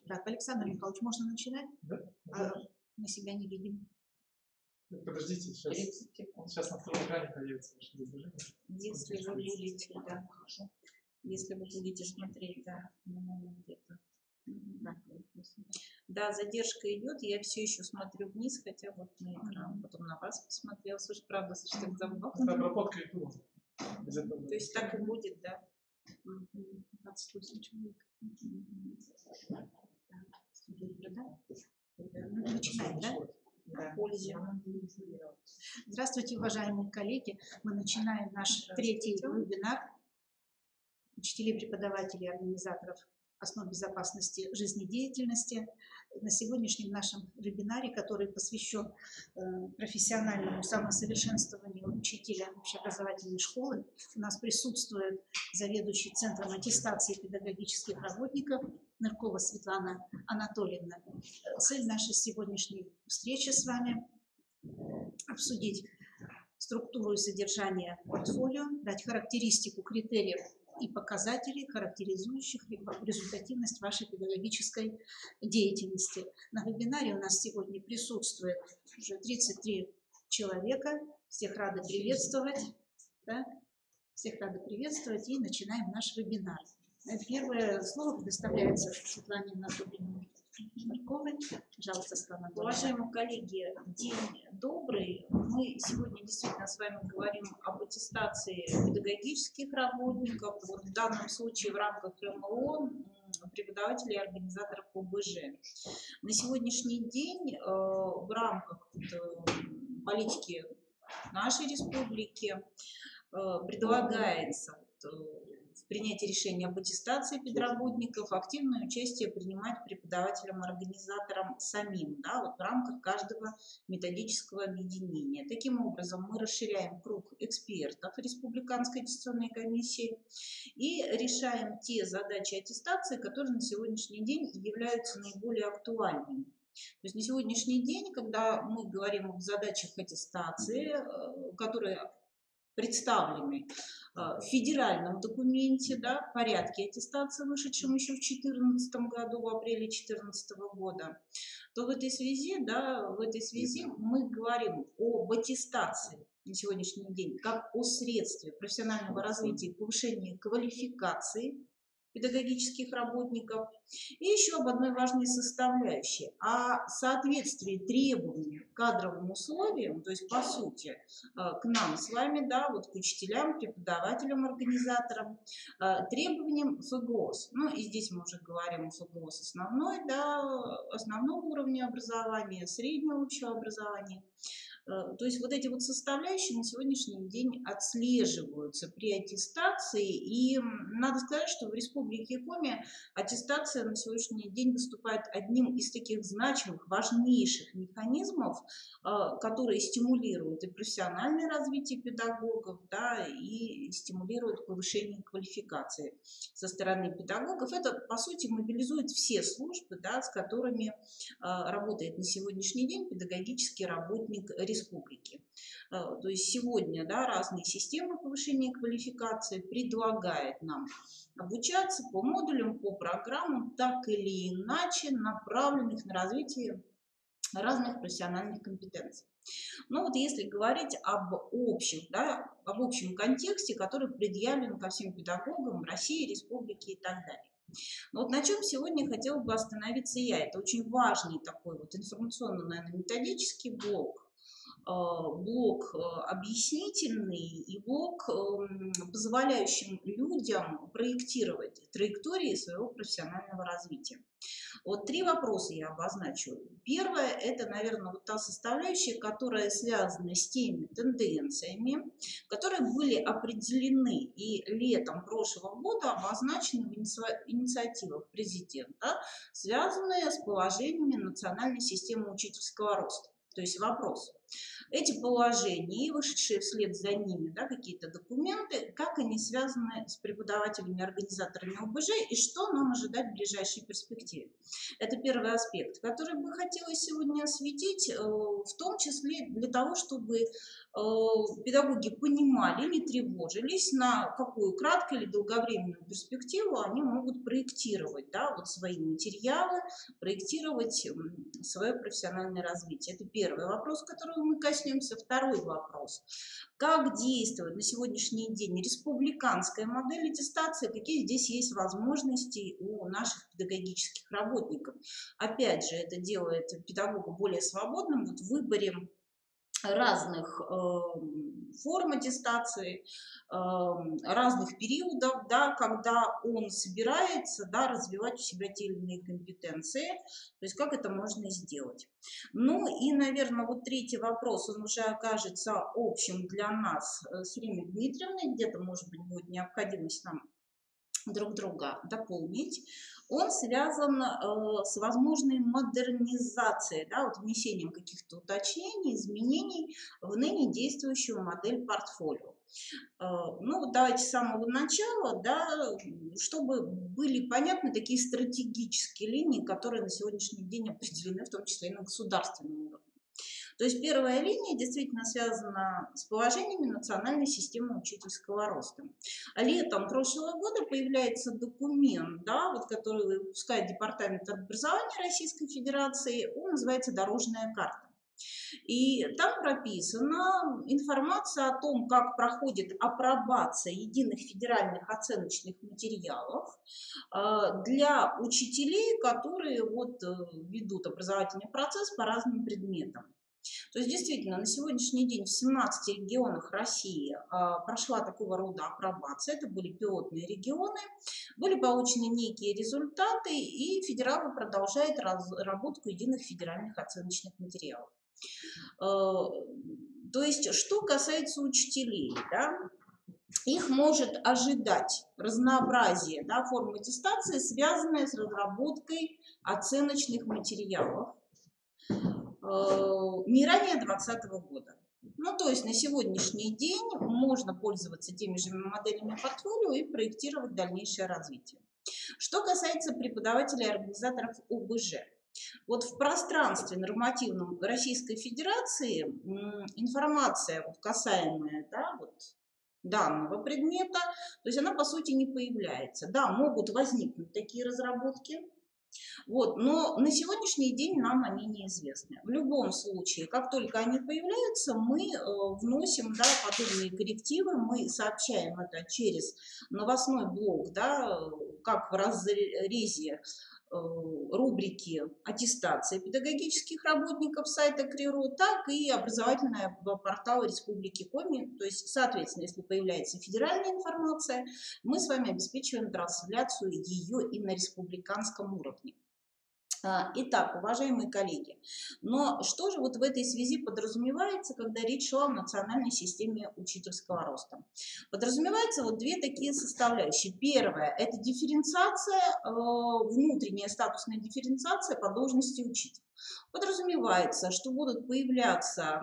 Так, Александр Михайлович, можно начинать? Да? Мы себя не видим. Подождите, сейчас на втором экране появится ваше изображение. Если вы будете смотреть, да, где-то. Да, задержка идет, я все еще смотрю вниз, хотя вот на экран, потом на вас посмотрел. Слушай, правда, так забавно. Это обработка YouTube. То есть так и будет, да? 28 человек. Начинаем, да? Да. Здравствуйте, уважаемые коллеги. Мы начинаем наш третий вебинар учителей, преподавателей, организаторов основ безопасности жизнедеятельности. На сегодняшнем нашем вебинаре, который посвящен профессиональному самосовершенствованию учителя общеобразовательной школы, у нас присутствует заведующий Центром аттестации педагогических работников Ныркова Светлана Анатольевна. Цель нашей сегодняшней встречи с вами – обсудить структуру и содержание портфолио, дать характеристику критериев и показателей, характеризующих результативность вашей педагогической деятельности. На вебинаре у нас сегодня присутствует уже 33 человека. Всех рады приветствовать. Да? Всех рады приветствовать и начинаем наш вебинар. Первое слово предоставляется Светлане Анатольевне Нырковой. Пожалуйста, Светлана. Уважаемые коллеги, день добрый. Мы сегодня действительно с вами говорим об аттестации педагогических работников, вот в данном случае в рамках МЛО, преподавателей и организаторов ОБЖ. На сегодняшний день в рамках политики нашей республики предлагается в принятии решения об аттестации педработников активное участие принимать преподавателям, организаторам самим, да, вот в рамках каждого методического объединения. Таким образом, мы расширяем круг экспертов Республиканской аттестационной комиссии и решаем те задачи аттестации, которые на сегодняшний день являются наиболее актуальными. То есть на сегодняшний день, когда мы говорим об задачах аттестации, которые представлены в федеральном документе, да, порядке аттестации, вышедшем еще в 2014 году, в апреле 2014 года, то в этой связи мы говорим об аттестации на сегодняшний день как о средстве профессионального развития и повышения квалификации педагогических работников. И еще об одной важной составляющей – о соответствии требованиям к кадровым условиям, то есть, по сути, к нам с вами, да, вот к учителям, преподавателям, организаторам, требованиям ФГОС. Ну, и здесь мы уже говорим о ФГОС основной, да, основного уровня образования, среднего общего образования. То есть вот эти вот составляющие на сегодняшний день отслеживаются при аттестации, и надо сказать, что в Республике Коми аттестация на сегодняшний день выступает одним из таких значимых, важнейших механизмов, которые стимулируют и профессиональное развитие педагогов, да, и стимулируют повышение квалификации со стороны педагогов. Это, по сути, мобилизует все службы, да, с которыми работает на сегодняшний день педагогический работник республики. То есть сегодня, да, разные системы повышения квалификации предлагают нам обучаться по модулям, по программам, так или иначе направленных на развитие разных профессиональных компетенций. Но вот если говорить об общем контексте, который предъявлен ко всем педагогам России, республики и так далее. Но вот на чем сегодня хотела бы остановиться я. Это очень важный такой вот информационно, наверное, методический блок. Блок объяснительный и блок, позволяющий людям проектировать траектории своего профессионального развития. Вот 3 вопроса я обозначу. Первое – это, наверное, вот та составляющая, которая связана с теми тенденциями, которые были определены и летом прошлого года обозначены в инициативах президента, связанные с положениями национальной системы учительского роста. То есть вопрос, Эти положения и вышедшие вслед за ними, да, какие-то документы, как они связаны с преподавателями, организаторами ОБЖ и что нам ожидать в ближайшей перспективе. Это первый аспект, который бы хотелось сегодня осветить, в том числе для того, чтобы педагоги понимали, не тревожились, на какую краткую или долговременную перспективу они могут проектировать, да, вот свои материалы, проектировать свое профессиональное развитие. Это первый вопрос, которого мы коснемся. Второй вопрос. Как действует на сегодняшний день республиканская модель аттестации, какие здесь есть возможности у наших педагогических работников. Опять же, это делает педагога более свободным в выборе разных форм аттестации, разных периодов, да, когда он собирается, да, развивать у себя те или иные компетенции, то есть как это можно сделать. Ну и, наверное, вот третий вопрос, он уже окажется общим для нас с Ириной Дмитриевной, где-то, может быть, будет необходимость нам друг друга дополнить. Он связан с возможной модернизацией, да, вот внесением каких-то уточнений, изменений в ныне действующую модель портфолио. Ну, давайте с самого начала, да, чтобы были понятны такие стратегические линии, которые на сегодняшний день определены, в том числе и на государственном уровне. То есть первая линия действительно связана с положениями национальной системы учительского роста. Летом прошлого года появляется документ, да, вот, который выпускает Департамент образования Российской Федерации, он называется «Дорожная карта». И там прописана информация о том, как проходит апробация единых федеральных оценочных материалов для учителей, которые вот ведут образовательный процесс по разным предметам. То есть действительно на сегодняшний день в 17 регионах России прошла такого рода апробация, это были пилотные регионы, были получены некие результаты, и федералы продолжают разработку единых федеральных оценочных материалов. То есть что касается учителей, да, их может ожидать разнообразие, да, форм аттестации, связанное с разработкой оценочных материалов не ранее 2020 года. Ну, то есть на сегодняшний день можно пользоваться теми же моделями портфолио и проектировать дальнейшее развитие. Что касается преподавателей и организаторов ОБЖ. Вот в пространстве нормативном Российской Федерации информация, вот, касаемая, да, вот, данного предмета, то есть она по сути не появляется. Да, могут возникнуть такие разработки, вот, но на сегодняшний день нам они неизвестны. В любом случае, как только они появляются, мы вносим, да, подобные коррективы, мы сообщаем это через новостной блок, да, как в разрезе рубрики аттестации педагогических работников сайта КРИРО, так и образовательного портала Республики Коми. То есть, соответственно, если появляется федеральная информация, мы с вами обеспечиваем трансляцию ее и на республиканском уровне. Итак, уважаемые коллеги, но что же вот в этой связи подразумевается, когда речь шла о национальной системе учительского роста? Подразумевается вот две такие составляющие. Первая – это дифференциация, внутренняя статусная дифференциация по должности учителя. Подразумевается, что будут появляться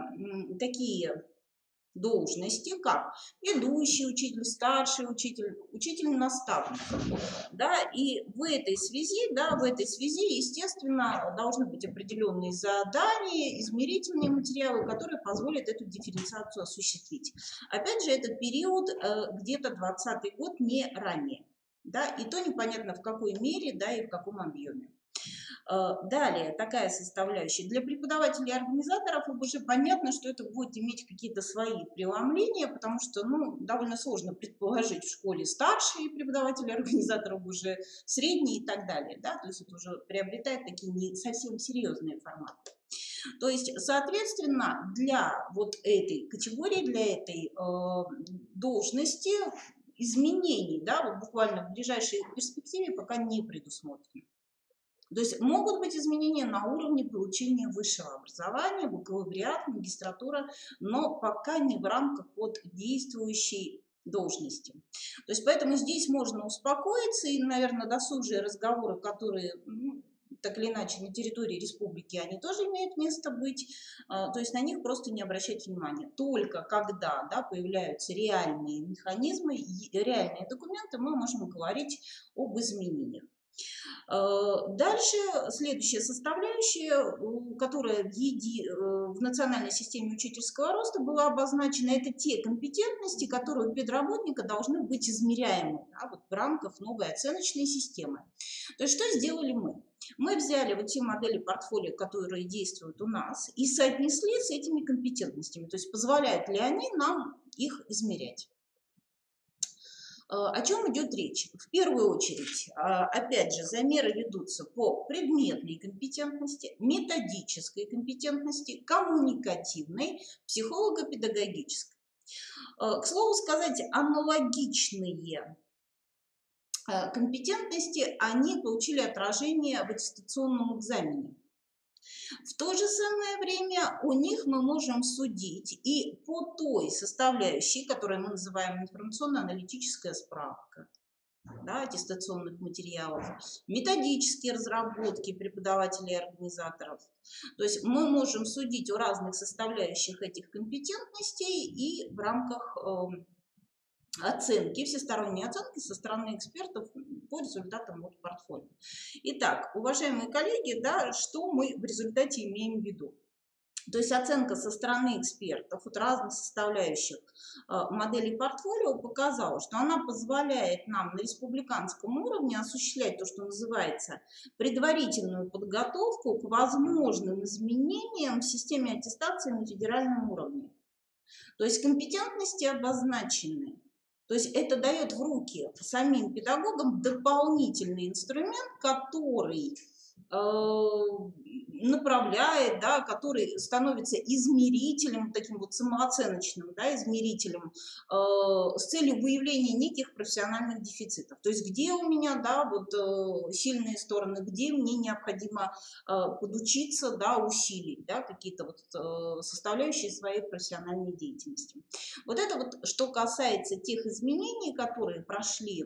такие должности, как ведущий учитель, старший учитель, учитель-наставник. Да, и в этой связи, естественно, должны быть определенные задания, измерительные материалы, которые позволят эту дифференциацию осуществить. Опять же, этот период где-то 2020 год, не ранее. Да, и то непонятно в какой мере, да, и в каком объеме. Далее, такая составляющая. Для преподавателей и организаторов уже понятно, что это будет иметь какие-то свои преломления, потому что, ну, довольно сложно предположить в школе старшие преподаватели, организаторов уже средние и так далее. Да? То есть это уже приобретает такие не совсем серьезные форматы. То есть, соответственно, для вот этой категории, для этой должности изменений, да, вот буквально в ближайшей перспективе пока не предусмотрено. То есть могут быть изменения на уровне получения высшего образования, бакалавриат, магистратура, но пока не в рамках вот действующей должности. То есть поэтому здесь можно успокоиться и, наверное, досужие разговоры, которые так или иначе на территории республики они тоже имеют место быть, то есть на них просто не обращать внимания. Только когда, да, появляются реальные механизмы, реальные документы, мы можем говорить об изменениях. Дальше следующая составляющая, которая в национальной системе учительского роста была обозначена, это те компетентности, которые у педработника должны быть измеряемы, да, вот в рамках новой оценочной системы. То есть что сделали мы? Мы взяли вот те модели портфолио, которые действуют у нас, и соотнесли с этими компетентностями, то есть позволяют ли они нам их измерять. О чем идет речь? В первую очередь, опять же, замеры ведутся по предметной компетентности, методической компетентности, коммуникативной, психолого-педагогической. К слову сказать, аналогичные компетентности, они получили отражение в аттестационном экзамене. В то же самое время у них мы можем судить и по той составляющей, которую мы называем информационно-аналитическая справка, да, аттестационных материалов, методические разработки преподавателей и организаторов. То есть мы можем судить о разных составляющих этих компетентностей и в рамках оценки, всесторонней оценки со стороны экспертов по результатам вот портфолио. Итак, уважаемые коллеги, да, что мы в результате имеем в виду? То есть оценка со стороны экспертов от разных составляющих моделей портфолио показала, что она позволяет нам на республиканском уровне осуществлять то, что называется предварительную подготовку к возможным изменениям в системе аттестации на федеральном уровне. То есть компетентности обозначены. То есть это дает в руки самим педагогам дополнительный инструмент, который направляет, да, который становится измерителем, таким вот самооценочным, да, измерителем с целью выявления неких профессиональных дефицитов. То есть где у меня, да, вот сильные стороны, где мне необходимо подучиться, да, усилить, да, какие-то вот составляющие своей профессиональной деятельности. Вот это вот что касается тех изменений, которые прошли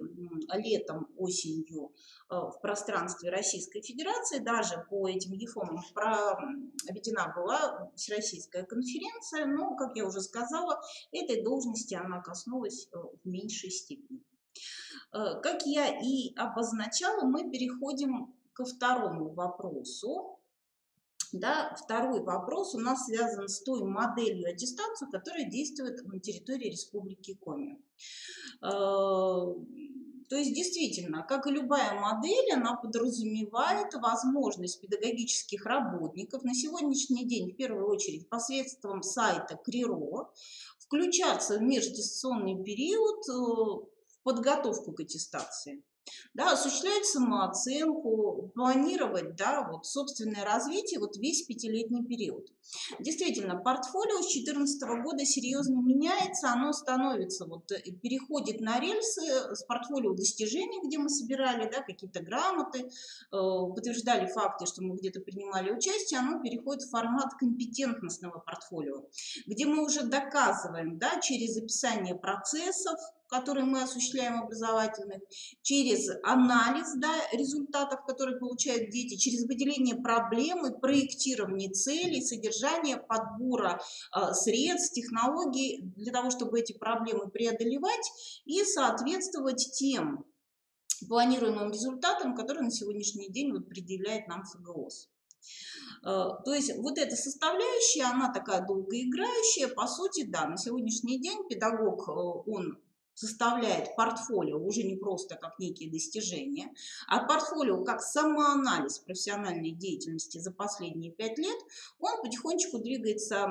летом, осенью в пространстве Российской Федерации. Даже по этим ЕФОМам проведена была всероссийская конференция, но, как я уже сказала, этой должности она коснулась в меньшей степени. Как я и обозначала, мы переходим ко второму вопросу. Да, второй вопрос у нас связан с той моделью аттестации, которая действует на территории Республики Коми. То есть, действительно, как и любая модель, она подразумевает возможность педагогических работников на сегодняшний день, в первую очередь, посредством сайта КРИРО, включаться в межаттестационный период в подготовку к аттестации. Да, осуществлять самооценку, планировать, да, вот, собственное развитие вот весь пятилетний период. Действительно, портфолио с 2014 года серьезно меняется, оно становится, вот, переходит на рельсы с портфолио достижений, где мы собирали, да, какие-то грамоты, подтверждали факты, что мы где-то принимали участие, оно переходит в формат компетентностного портфолио, где мы уже доказываем, да, через описание процессов, которые мы осуществляем образовательных, через анализ, да, результатов, которые получают дети, через выделение проблемы, проектирование целей, содержание, подбора средств, технологий для того, чтобы эти проблемы преодолевать и соответствовать тем планируемым результатам, которые на сегодняшний день вот предъявляет нам ФГОС. То есть вот эта составляющая, она такая долгоиграющая, по сути, да, на сегодняшний день педагог, он составляет портфолио уже не просто как некие достижения, а портфолио как самоанализ профессиональной деятельности за последние 5 лет, он потихонечку двигается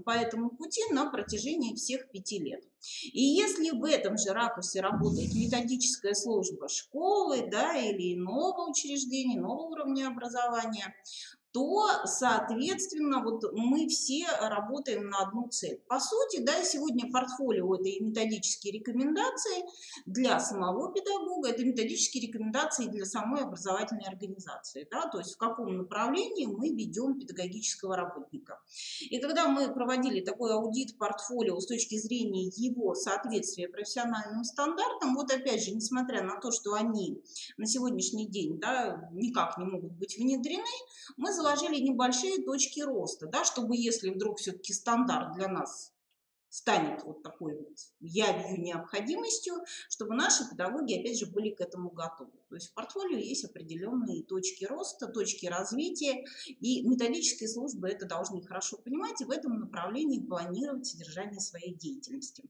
по этому пути на протяжении всех 5 лет. И если в этом же ракурсе работает методическая служба школы, да, или иного учреждения, нового уровня образования, то, соответственно, вот мы все работаем на одну цель. По сути, да, сегодня портфолио – это и методические рекомендации для самого педагога, это методические рекомендации для самой образовательной организации, да, то есть в каком направлении мы ведем педагогического работника. И когда мы проводили такой аудит портфолио с точки зрения его соответствия профессиональным стандартам, вот опять же, несмотря на то, что они на сегодняшний день, да, никак не могут быть внедрены, мы заложили небольшие точки роста, да, чтобы если вдруг все-таки стандарт для нас станет вот такой вот явью, необходимостью, чтобы наши педагоги, опять же, были к этому готовы. То есть в портфолио есть определенные точки роста, точки развития, и методические службы это должны хорошо понимать и в этом направлении планировать содержание своей деятельности.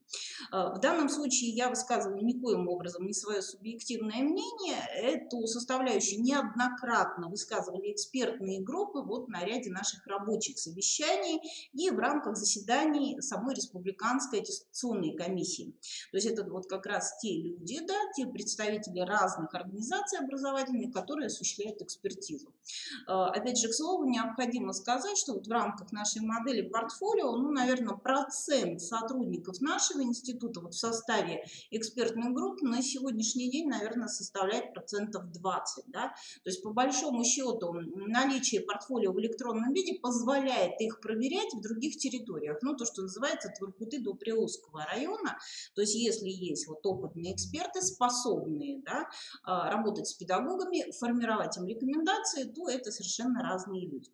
В данном случае я высказываю никоим образом не свое субъективное мнение, эту составляющую неоднократно высказывали экспертные группы вот на ряде наших рабочих совещаний и в рамках заседаний самой Республиканской аттестационной комиссии. То есть это вот как раз те люди, да, те представители разных организаций образовательных, которые осуществляют экспертизу. Опять же, к слову, необходимо сказать, что вот в рамках нашей модели портфолио, ну, наверное, процент сотрудников нашего института вот в составе экспертных групп на сегодняшний день, наверное, составляет 20%. Да? То есть, по большому счету, наличие портфолио в электронном виде позволяет их проверять в других территориях. Ну, то, что называется от Воркуты до Приволжского района. То есть, если есть вот опытные эксперты, способные, да, работать с педагогами, формировать им рекомендации, то это совершенно разные люди.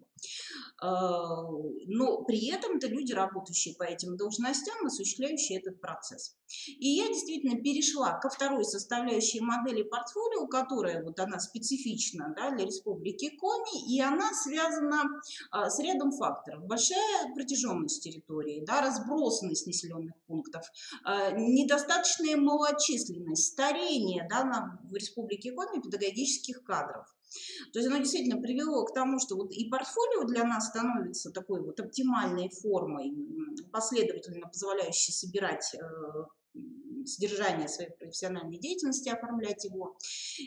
Но при этом это люди, работающие по этим должностям, осуществляющие этот процесс. И я действительно перешла ко второй составляющей модели портфолио, которая вот она специфична, да, для Республики Коми, и она связана с рядом факторов. Большая протяженность территории, да, разбросанность населенных пунктов, недостаточная малочисленность, старение, да, в Республике Коми педагогических кадров. То есть оно действительно привело к тому, что вот и портфолио для нас становится такой вот оптимальной формой, последовательно позволяющей собирать содержание своей профессиональной деятельности, оформлять его,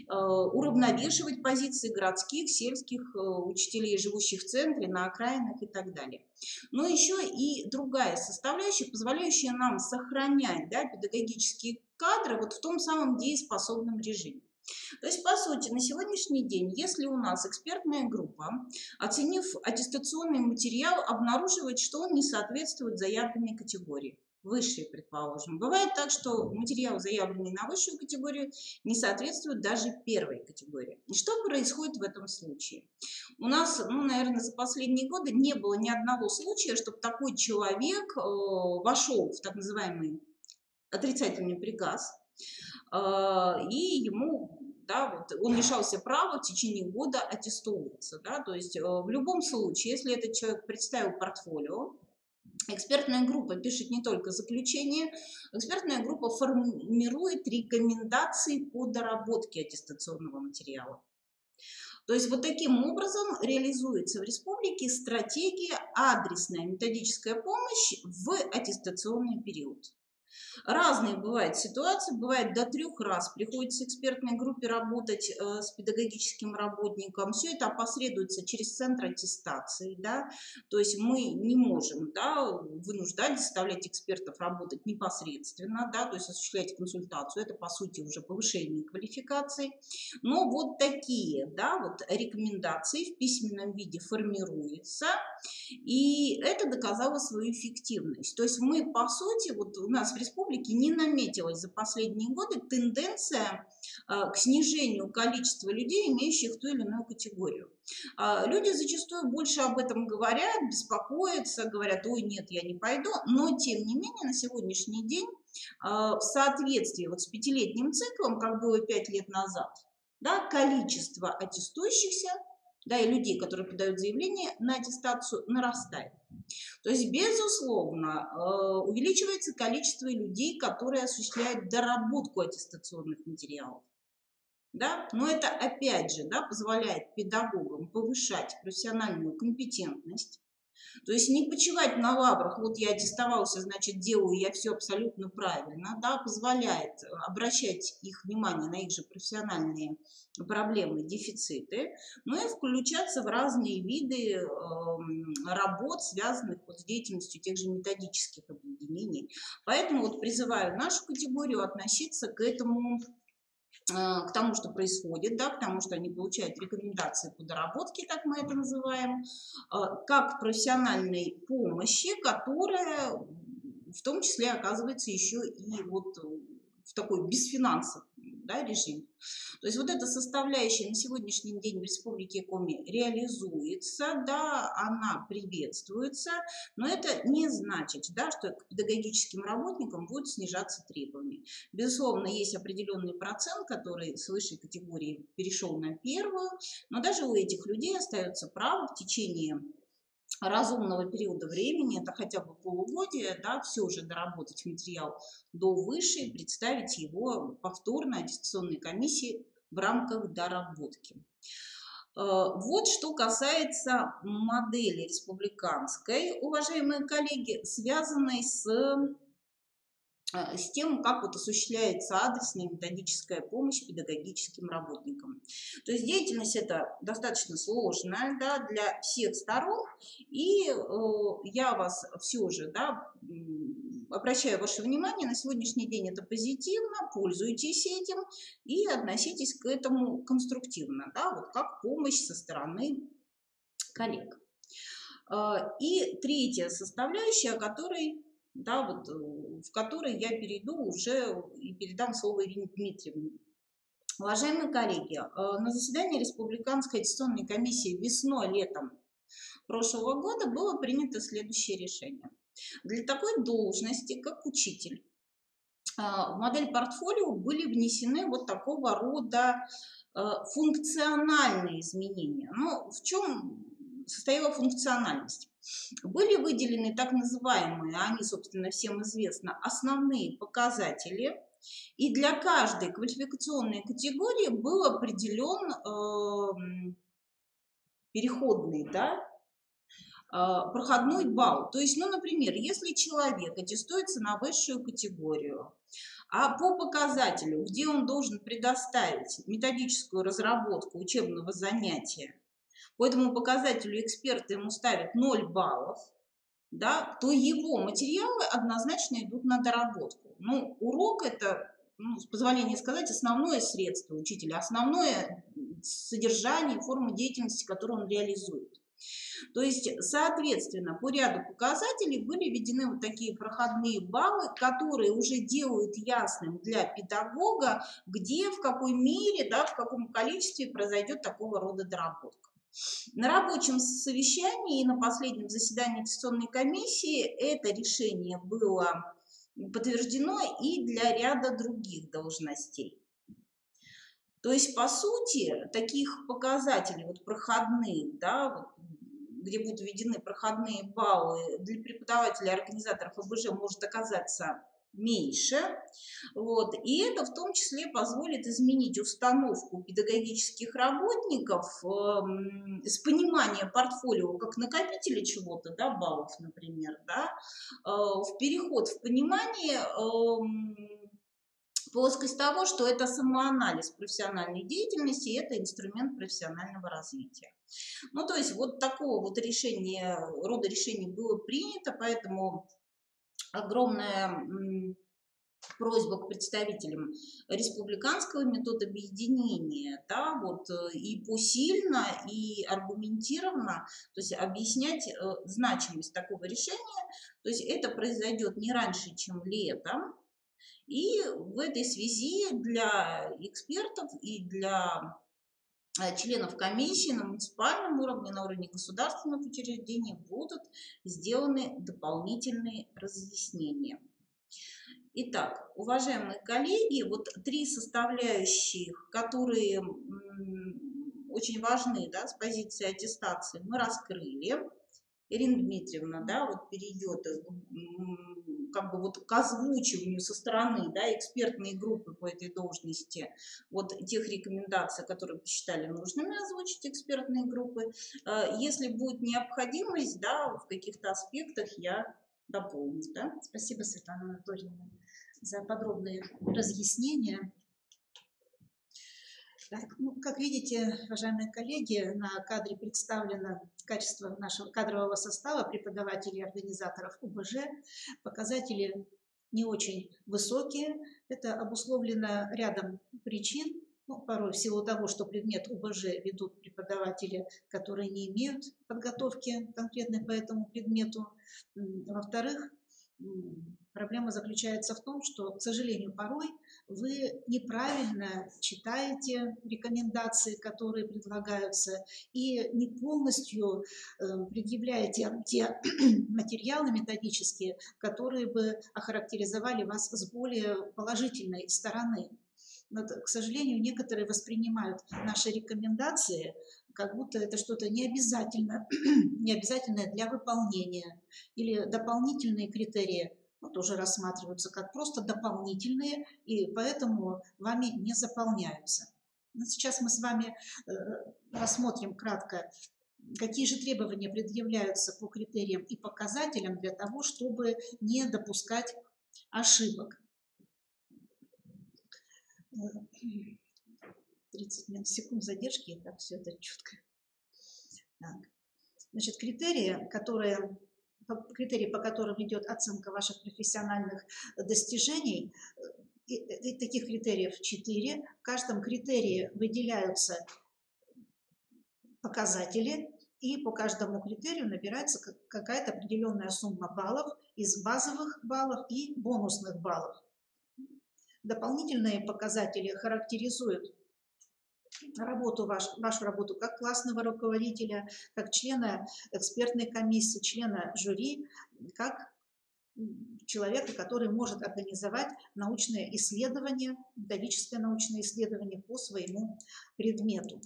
уравновешивать позиции городских, сельских учителей, живущих в центре, на окраинах и так далее. Но еще и другая составляющая, позволяющая нам сохранять, да, педагогические кадры вот в том самом дееспособном режиме. То есть, по сути, на сегодняшний день, если у нас экспертная группа, оценив аттестационный материал, обнаруживает, что он не соответствует заявленной категории, высшей, предположим. Бывает так, что материал, заявленный на высшую категорию, не соответствует даже первой категории. И что происходит в этом случае? У нас, ну, наверное, за последние годы не было ни одного случая, чтобы такой человек вошел в так называемый отрицательный приказ, и ему, да, вот, он лишался права в течение года аттестовываться. Да, то есть в любом случае, если этот человек представил портфолио, экспертная группа пишет не только заключение, экспертная группа формирует рекомендации по доработке аттестационного материала. То есть вот таким образом реализуется в республике стратегия адресная методическая помощь в аттестационный период. Разные бывают ситуации, бывает до 3 раз приходится экспертной группе работать с педагогическим работником. Все это опосредуется через центр аттестации, да, то есть мы не можем, да, вынуждать, заставлять экспертов работать непосредственно, да, то есть осуществлять консультацию, это по сути уже повышение квалификации. Но вот такие, да, вот рекомендации в письменном виде формируются, и это доказало свою эффективность. То есть мы, по сути, вот у нас в республике не наметилась за последние годы тенденция к снижению количества людей, имеющих ту или иную категорию. Люди зачастую больше об этом говорят, беспокоятся, говорят: ой, нет, я не пойду, но тем не менее на сегодняшний день в соответствии вот с 5-летним циклом, как было 5 лет назад, да, количество аттестующихся, да, и людей, которые подают заявление на аттестацию, нарастает. То есть, безусловно, увеличивается количество людей, которые осуществляют доработку аттестационных материалов. Да? Но это, опять же, да, позволяет педагогам повышать профессиональную компетентность. То есть не почивать на лаврах, вот я аттестовался, значит, делаю я все абсолютно правильно, да, позволяет обращать их внимание на их же профессиональные проблемы, дефициты, но и включаться в разные виды работ, связанных вот с деятельностью тех же методических объединений. Поэтому вот призываю нашу категорию относиться к этому к тому, что происходит, да, к тому, что они получают рекомендации по доработке, так мы это называем, как профессиональной помощи, которая в том числе оказывается еще и вот в такой бесфинансовый, да, режим. То есть вот эта составляющая на сегодняшний день в Республике Коми реализуется, да, она приветствуется, но это не значит, да, что к педагогическим работникам будут снижаться требования. Безусловно, есть определенный процент, который с высшей категории перешел на первую, но даже у этих людей остается право в течение разумного периода времени, это хотя бы полугодие, да, все же доработать материал до высшей, представить его повторно аттестационной комиссии в рамках доработки. Вот что касается модели республиканской, уважаемые коллеги, связанной с тем, как вот осуществляется адресная методическая помощь педагогическим работникам. То есть деятельность эта достаточно сложная, да, для всех сторон, и я вас все же, да, обращаю ваше внимание, на сегодняшний день это позитивно, пользуйтесь этим и относитесь к этому конструктивно, да, вот как помощь со стороны коллег. И третья составляющая, о которой, да, вот, в которой я перейду уже и передам слово Ирине Дмитриевне. Уважаемые коллеги, на заседании Республиканской аттестационной комиссии весной-летом прошлого года было принято следующее решение. Для такой должности, как учитель, в модель портфолио были внесены вот такого рода функциональные изменения. Ну, в чем состояла функциональность? Были выделены так называемые, они, собственно, всем известно, основные показатели, и для каждой квалификационной категории был определен переходный, да, проходной балл. То есть, ну, например, если человек аттестуется на высшую категорию, а по показателю, где он должен предоставить методическую разработку учебного занятия, по этому показателю эксперты ему ставят 0 баллов, да, то его материалы однозначно идут на доработку. Ну, урок – это, ну, с позволения сказать, основное средство учителя, основное содержание, форма деятельности, которую он реализует. То есть, соответственно, по ряду показателей были введены вот такие проходные баллы, которые уже делают ясным для педагога, где, в какой мере, да, в каком количестве произойдет такого рода доработка. На рабочем совещании и на последнем заседании аттестационной комиссии это решение было подтверждено и для ряда других должностей. То есть, по сути, таких показателей, вот проходных, да, вот, где будут введены проходные баллы для преподавателей и организаторов ОБЖ, может оказаться меньше. Вот. И это в том числе позволит изменить установку педагогических работников с понимания портфолио как накопителя чего-то, да, баллов, например, да, в переход в понимание плоскость того, что это самоанализ профессиональной деятельности, и это инструмент профессионального развития. Ну, то есть вот такого вот рода решений было принято, поэтому огромная просьба к представителям республиканского методобъединения, да, вот, и посильно, и аргументированно, то есть объяснять значимость такого решения, то есть это произойдет не раньше, чем летом. И в этой связи для экспертов и для членов комиссии на муниципальном уровне, на уровне государственных учреждений будут сделаны дополнительные разъяснения. Итак, уважаемые коллеги, вот три составляющих, которые очень важны, да, с позиции аттестации, мы раскрыли. Ирина Дмитриевна, да, вот перейдет как бы вот к озвучиванию со стороны, да, экспертной группы по этой должности вот тех рекомендаций, которые посчитали нужными озвучить экспертные группы. Если будет необходимость, да, в каких-то аспектах я дополню. Да. Спасибо, Светлана Анатольевна, за подробные разъяснения. Ну, как видите, уважаемые коллеги, на кадре представлено качество нашего кадрового состава, преподавателей и организаторов ОБЖ, показатели не очень высокие. Это обусловлено рядом причин. Ну, порой в силу того, что предмет УБЖ ведут преподаватели, которые не имеют подготовки конкретной по этому предмету. Во-вторых, проблема заключается в том, что, к сожалению, порой вы неправильно читаете рекомендации, которые предлагаются, и не полностью предъявляете те материалы методические, которые бы охарактеризовали вас с более положительной стороны. Но, к сожалению, некоторые воспринимают наши рекомендации, как будто это что-то необязательное для выполнения, или дополнительные критерии тоже рассматриваются как просто дополнительные, и поэтому вами не заполняются. Но сейчас мы с вами рассмотрим кратко, какие же требования предъявляются по критериям и показателям для того, чтобы не допускать ошибок. 30 секунд задержки, так все это четко. Так. Значит, критерии, по которым идет оценка ваших профессиональных достижений, и таких критериев 4. В каждом критерии выделяются показатели, и по каждому критерию набирается какая-то определенная сумма баллов из базовых баллов и бонусных баллов. Дополнительные показатели характеризуют вашу работу как классного руководителя, как члена экспертной комиссии, члена жюри, как человека, который может организовать научное исследование, методическое научное исследование по своему предмету.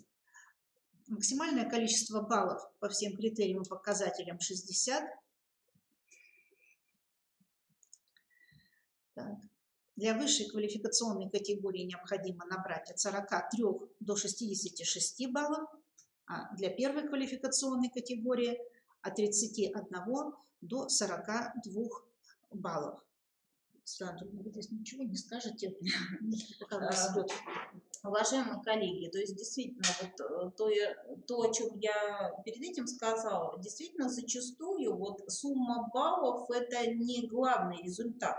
Максимальное количество баллов по всем критериям и показателям 60. Так. Для высшей квалификационной категории необходимо набрать от 43 до 66 баллов, а для первой квалификационной категории от 31 до 42 баллов. Сразу, вы здесь ничего не скажете, пока у вас идет. Уважаемые коллеги, то есть действительно вот то, о чем я перед этим сказала, действительно зачастую вот сумма баллов – это не главный результат.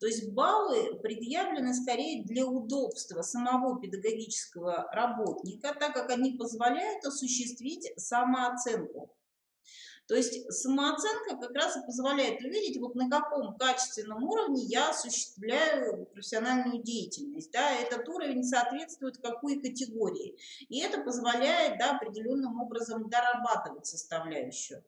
То есть баллы предъявлены скорее для удобства самого педагогического работника, так как они позволяют осуществить самооценку. То есть самооценка как раз и позволяет увидеть, вот на каком качественном уровне я осуществляю профессиональную деятельность. Да, этот уровень соответствует какой категории. И это позволяет, да, определенным образом дорабатывать составляющую.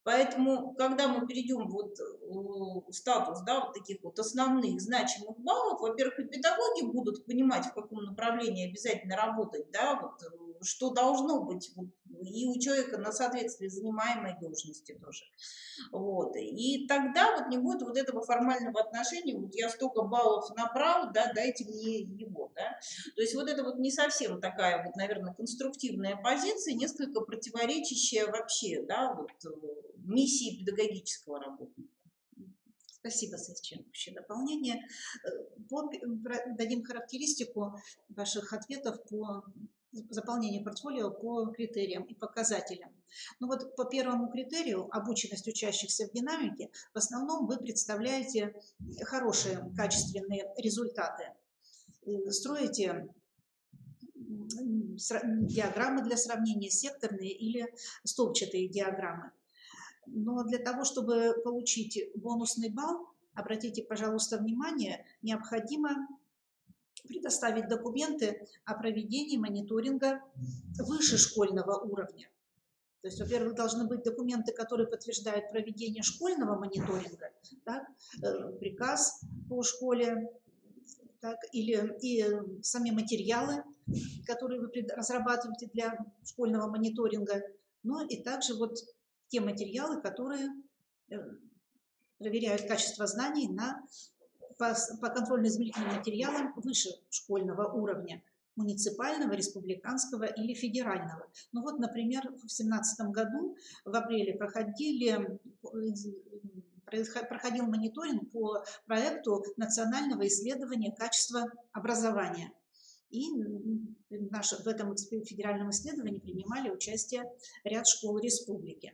Поэтому, когда мы перейдем вот в статус, да, вот таких вот основных значимых баллов, во-первых, и педагоги будут понимать, в каком направлении обязательно работать, да, вот, что должно быть вот, и у человека на соответствии занимаемой должности тоже. Вот. И тогда вот не будет вот этого формального отношения, вот я столько баллов набрал, да, дайте мне его. Да. То есть вот это вот не совсем такая вот, наверное, конструктивная позиция, несколько противоречащая вообще, да, вот, миссии педагогического работника. Спасибо за исчерпывающее дополнение. Дадим характеристику ваших ответов по заполнению портфолио по критериям и показателям. Ну вот по первому критерию, обученность учащихся в динамике, в основном вы представляете хорошие, качественные результаты. Строите диаграммы для сравнения, секторные или столбчатые диаграммы. Но для того, чтобы получить бонусный балл, обратите, пожалуйста, внимание, необходимо предоставить документы о проведении мониторинга выше школьного уровня. То есть, во-первых, должны быть документы, которые подтверждают проведение школьного мониторинга, так, приказ по школе, так, и сами материалы, которые вы разрабатываете для школьного мониторинга, ну и также вот те материалы, которые проверяют качество знаний по контрольно-измерительным материалам выше школьного уровня, муниципального, республиканского или федерального. Ну вот, например, в 2017 году в апреле проходил мониторинг по проекту национального исследования качества образования. И в этом федеральном исследовании принимали участие ряд школ республики.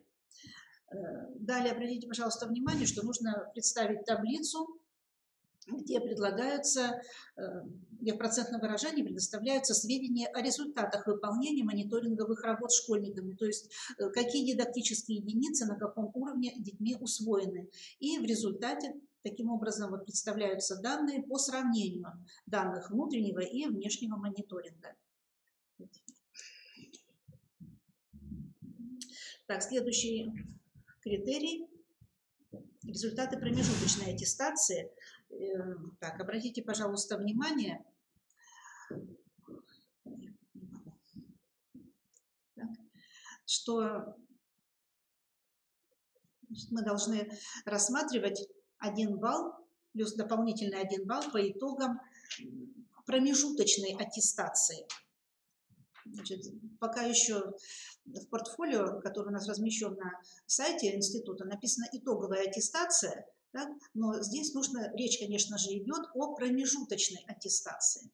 Далее обратите, пожалуйста, внимание, что нужно представить таблицу где предлагаются, где в процентном выражении предоставляются сведения о результатах выполнения мониторинговых работ школьниками, то есть какие дидактические единицы на каком уровне детьми усвоены. И в результате таким образом вот представляются данные по сравнению данных внутреннего и внешнего мониторинга. Так, следующий критерий – результаты промежуточной аттестации. Так, обратите, пожалуйста, внимание, что мы должны рассматривать 1 балл плюс дополнительный 1 балл по итогам промежуточной аттестации. Значит, пока еще в портфолио, который у нас размещен на сайте института, написано итоговая аттестация, так? Но здесь речь, конечно же, идет о промежуточной аттестации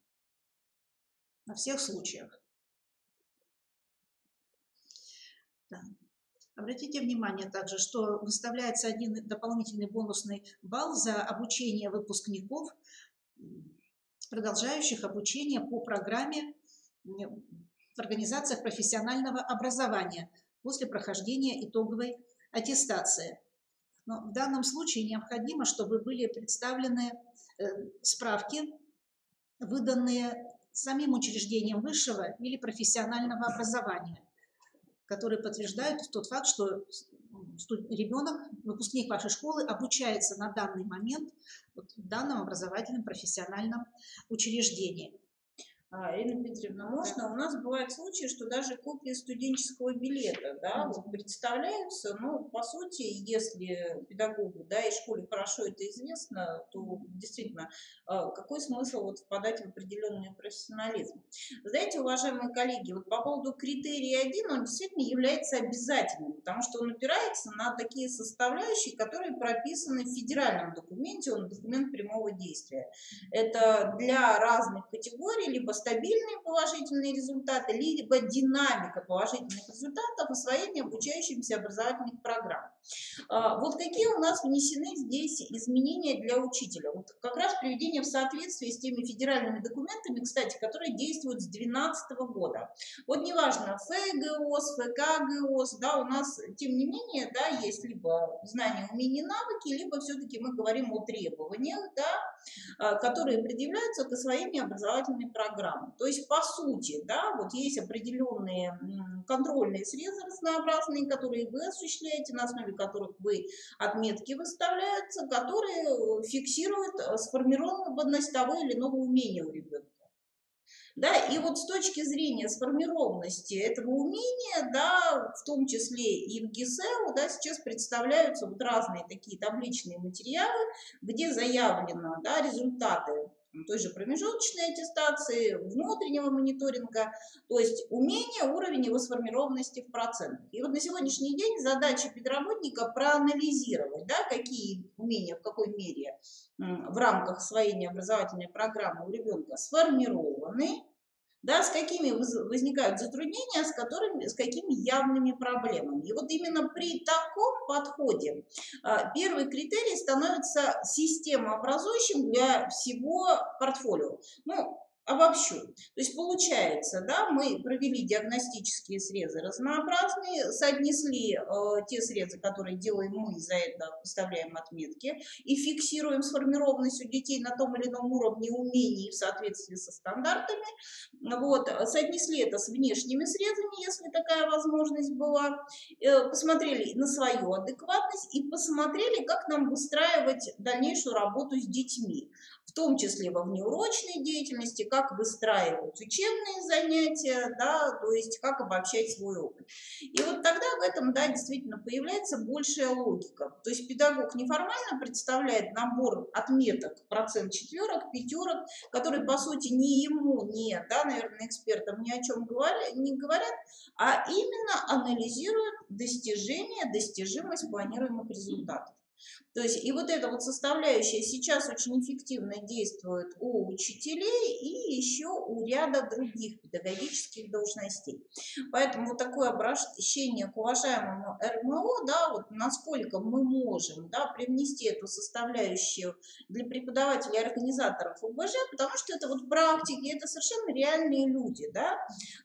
на всех случаях. Да. Обратите внимание также, что выставляется 1 дополнительный бонусный балл за обучение выпускников, продолжающих обучение по программе в организациях профессионального образования после прохождения итоговой аттестации. Но в данном случае необходимо, чтобы были представлены справки, выданные самим учреждением высшего или профессионального образования, которые подтверждают тот факт, что ребенок, выпускник вашей школы, обучается на данный момент в данном образовательном профессиональном учреждении. Ирина Петровна, можно? Да. У нас бывают случаи, что даже копии студенческого билета, да, вот представляются, но по сути, если педагогу, да, и школе хорошо это известно, то действительно, какой смысл вот впадать в определенный профессионализм? Знаете, уважаемые коллеги, вот по поводу критерия 1, он действительно является обязательным, потому что он опирается на такие составляющие, которые прописаны в федеральном документе, он документ прямого действия. Это для разных категорий, либо стабильные положительные результаты, либо динамика положительных результатов освоения обучающимися образовательных программ. Вот какие у нас внесены здесь изменения для учителя? Вот как раз приведение в соответствие с теми федеральными документами, кстати, которые действуют с 2012 года. Вот неважно, ФГОС, ФКГОС, да, у нас, тем не менее, да, есть либо знания, умения, навыки, либо все-таки мы говорим о требованиях, да, которые предъявляются к освоению образовательной программы. То есть, по сути, да, вот есть определенные контрольные срезы разнообразные, которые вы осуществляете, на основе которых вы отметки выставляются, которые фиксируют сформированность того или иного умения у ребенка. Да, и вот с точки зрения сформированности этого умения, да, в том числе и в ГИСЭУ, да, сейчас представляются вот разные такие табличные материалы, где заявлено, да, результаты той же промежуточной аттестации, внутреннего мониторинга, то есть умение, уровень его сформированности в процентах. И вот на сегодняшний день задача педработника проанализировать, да, какие умения, в какой мере в рамках освоения образовательной программы у ребенка сформированы, да, с какими возникают затруднения, с какими явными проблемами. И вот именно при таком подходе первый критерий становится системообразующим для всего портфолио. Ну, обобщу. То есть получается, да, мы провели диагностические срезы разнообразные, соотнесли те срезы, которые делаем мы, за это выставляем отметки и фиксируем сформированность у детей на том или ином уровне умений в соответствии со стандартами. Вот, соотнесли это с внешними срезами, если такая возможность была, посмотрели на свою адекватность и посмотрели, как нам выстраивать дальнейшую работу с детьми, в том числе во внеурочной деятельности, как выстраивать учебные занятия, да, то есть как обобщать свой опыт. И вот тогда в этом, да, действительно появляется большая логика. То есть педагог неформально представляет набор отметок, процент четверок, пятерок, которые, по сути, ни ему, ни, да, наверное, экспертам ни о чем не говорят, а именно анализируют достижение, достижимость планируемых результатов. То есть и вот эта вот составляющая сейчас очень эффективно действует у учителей и еще у ряда других педагогических должностей. Поэтому вот такое обращение к уважаемому РМО, да, вот насколько мы можем, да, привнести эту составляющую для преподавателей и организаторов ОБЖ, потому что это вот практики, это совершенно реальные люди, да,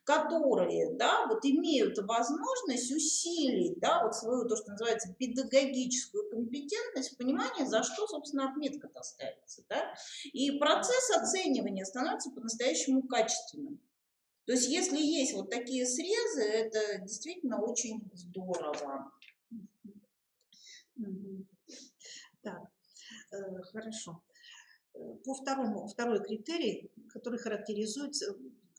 которые, да, вот имеют возможность усилить, да, вот свою, то, что называется, педагогическую компетентность, понимание, за что, собственно, отметка-то ставится, да, и процесс оценивания становится по-настоящему качественным. То есть, если есть вот такие срезы, это действительно очень здорово. Так, хорошо. По второй критерий, который характеризует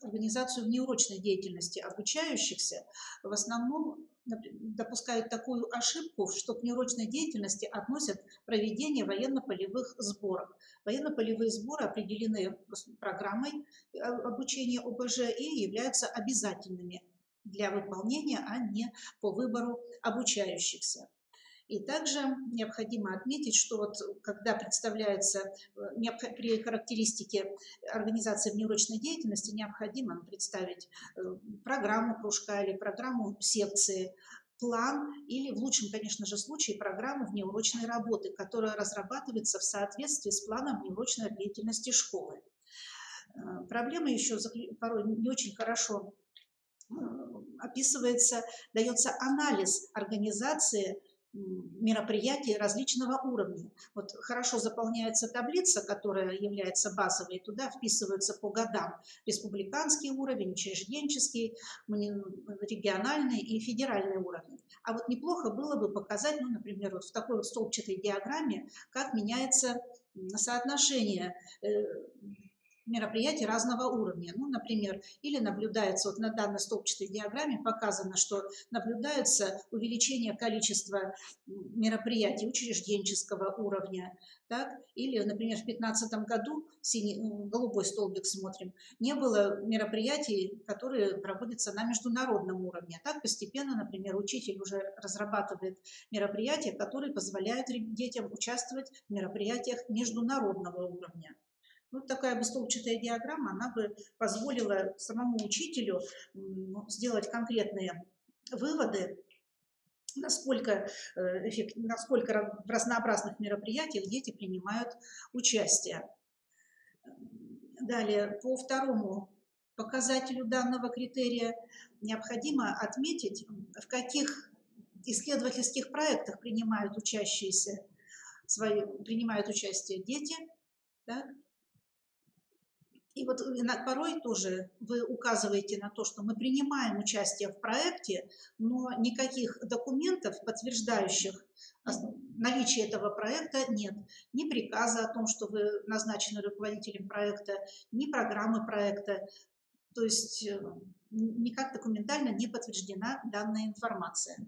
организацию внеурочной деятельности обучающихся, в основном допускают такую ошибку, что к внеурочной деятельности относят проведение военно-полевых сборов. Военно-полевые сборы определены программой обучения ОБЖ и являются обязательными для выполнения, а не по выбору обучающихся. И также необходимо отметить, что вот когда представляется при характеристике организации внеурочной деятельности, необходимо представить программу кружка или программу секции, план или, в лучшем, конечно же, случае, программу внеурочной работы, которая разрабатывается в соответствии с планом внеурочной деятельности школы. Проблема еще порой не очень хорошо описывается, дается анализ организации мероприятий различного уровня. Вот хорошо заполняется таблица, которая является базовой, и туда вписываются по годам республиканский уровень, учрежденческий, региональный и федеральный уровень. А вот неплохо было бы показать, ну, например, вот в такой вот столбчатой диаграмме, как меняется соотношение мероприятий разного уровня. Ну, например, или наблюдается, вот на данной столбчатой диаграмме показано, что наблюдается увеличение количества мероприятий учрежденческого уровня. Так? Или, например, в 2015 году, голубой столбик смотрим, не было мероприятий, которые проводятся на международном уровне. А так постепенно, например, учитель уже разрабатывает мероприятия, которые позволяют детям участвовать в мероприятиях международного уровня. Вот такая бы столбчатая диаграмма, она бы позволила самому учителю сделать конкретные выводы, насколько в разнообразных мероприятиях дети принимают участие. Далее, по второму показателю данного критерия необходимо отметить, в каких исследовательских проектах принимают участие дети. Так? И вот порой тоже вы указываете на то, что мы принимаем участие в проекте, но никаких документов, подтверждающих наличие этого проекта, нет. Ни приказа о том, что вы назначены руководителем проекта, ни программы проекта. То есть никак документально не подтверждена данная информация.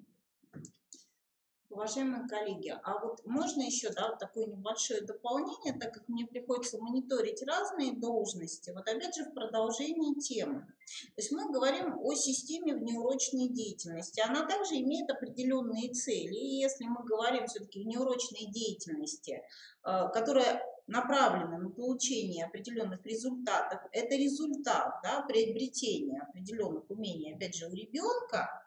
Уважаемые коллеги, а вот можно еще, да, вот такое небольшое дополнение, так как мне приходится мониторить разные должности, вот опять же в продолжении темы. То есть мы говорим о системе внеурочной деятельности, она также имеет определенные цели, и если мы говорим все-таки внеурочной деятельности, которая направлена на получение определенных результатов, это результат, да, приобретения определенных умений, опять же, у ребенка,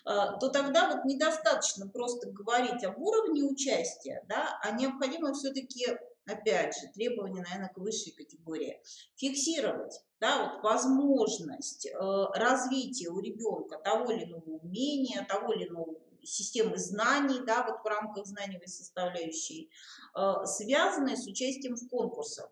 то тогда вот недостаточно просто говорить об уровне участия, да, а необходимо все-таки, опять же, требования, наверное, к высшей категории, фиксировать, да, вот возможность развития у ребенка того или иного умения, того или иного системы знаний, да, вот в рамках знаниевой составляющей, связанные с участием в конкурсах.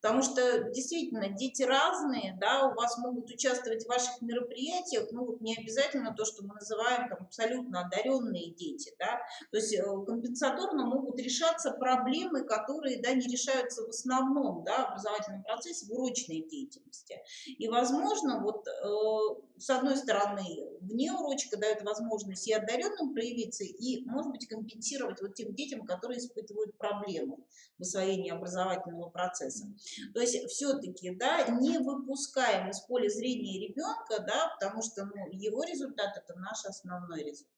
Потому что действительно дети разные, да, у вас могут участвовать в ваших мероприятиях, ну вот не обязательно то, что мы называем там абсолютно одаренные дети, да, то есть компенсаторно могут решаться проблемы, которые, да, не решаются в основном, да, образовательном процессе, в урочной деятельности. И, возможно, вот с одной стороны, вне урочка дает возможность и одаренным проявиться, и, может быть, компенсировать вот тем детям, которые испытывают проблемы в освоении образовательного процесса. То есть все-таки, да, не выпускаем из поля зрения ребенка, да, потому что, ну, его результат – это наш основной результат.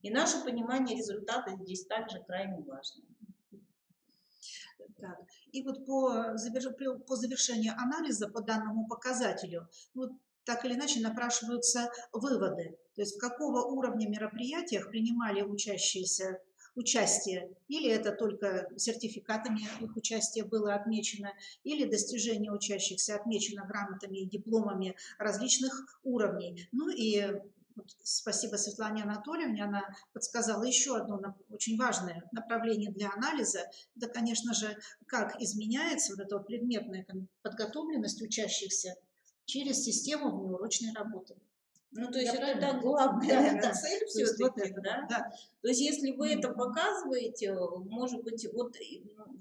И наше понимание результата здесь также крайне важно. Так. И вот по завершению анализа по данному показателю, вот так или иначе напрашиваются выводы. То есть в какого уровня мероприятиях принимали учащиеся участие, или это только сертификатами их участия было отмечено, или достижение учащихся отмечено грамотами и дипломами различных уровней. Ну и вот, спасибо Светлане Анатольевне, она подсказала еще одно очень важное направление для анализа. Это, конечно же, как изменяется вот эта вот предметная подготовленность учащихся через систему внеурочной работы. Ну, то есть это главная, наверное, цель все-таки, вот да? Да. То есть если вы это показываете, может быть, вот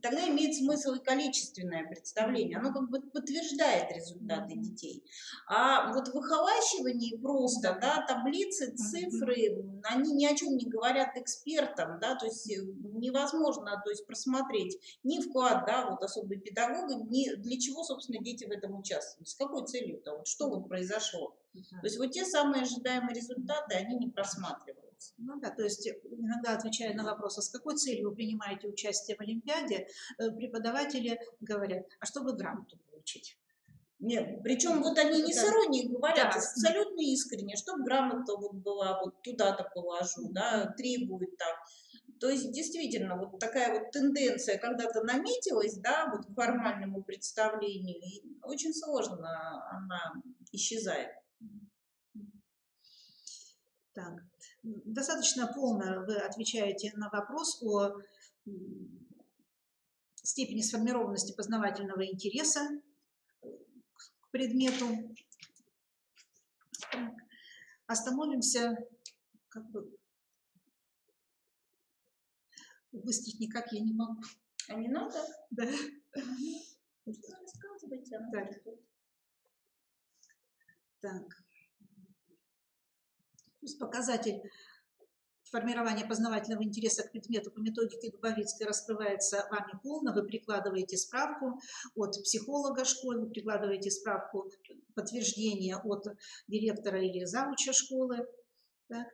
тогда имеет смысл и количественное представление. Оно как бы подтверждает результаты детей. А вот выхолащивание просто, да, таблицы, цифры, они ни о чем не говорят экспертам, да, то есть невозможно, то есть просмотреть ни вклад, да, вот особый педагога, ни для чего, собственно, дети в этом участвуют, с какой целью-то, вот что вот произошло. То есть вот те самые ожидаемые результаты, они не просматриваются. Ну да, то есть иногда, отвечая на вопрос, а с какой целью вы принимаете участие в Олимпиаде, преподаватели говорят, а чтобы грамоту получить. Нет, причем вот они не с иронией говорят, да, абсолютно искренне, чтобы грамота вот была, вот туда-то положу, да, требует так. То есть действительно вот такая вот тенденция когда-то наметилась, да, вот к формальному представлению, и очень сложно она исчезает. Так. Достаточно полно вы отвечаете на вопрос о степени сформированности познавательного интереса к предмету. Так. Остановимся, как бы, быстрить никак я не могу. А не надо? Да. Рассказывайте. Так. То есть показатель формирования познавательного интереса к предмету по методике Дубовицкой раскрывается вами полно. Вы прикладываете справку от психолога школы, вы прикладываете справку подтверждения от директора или завуча школы. Так.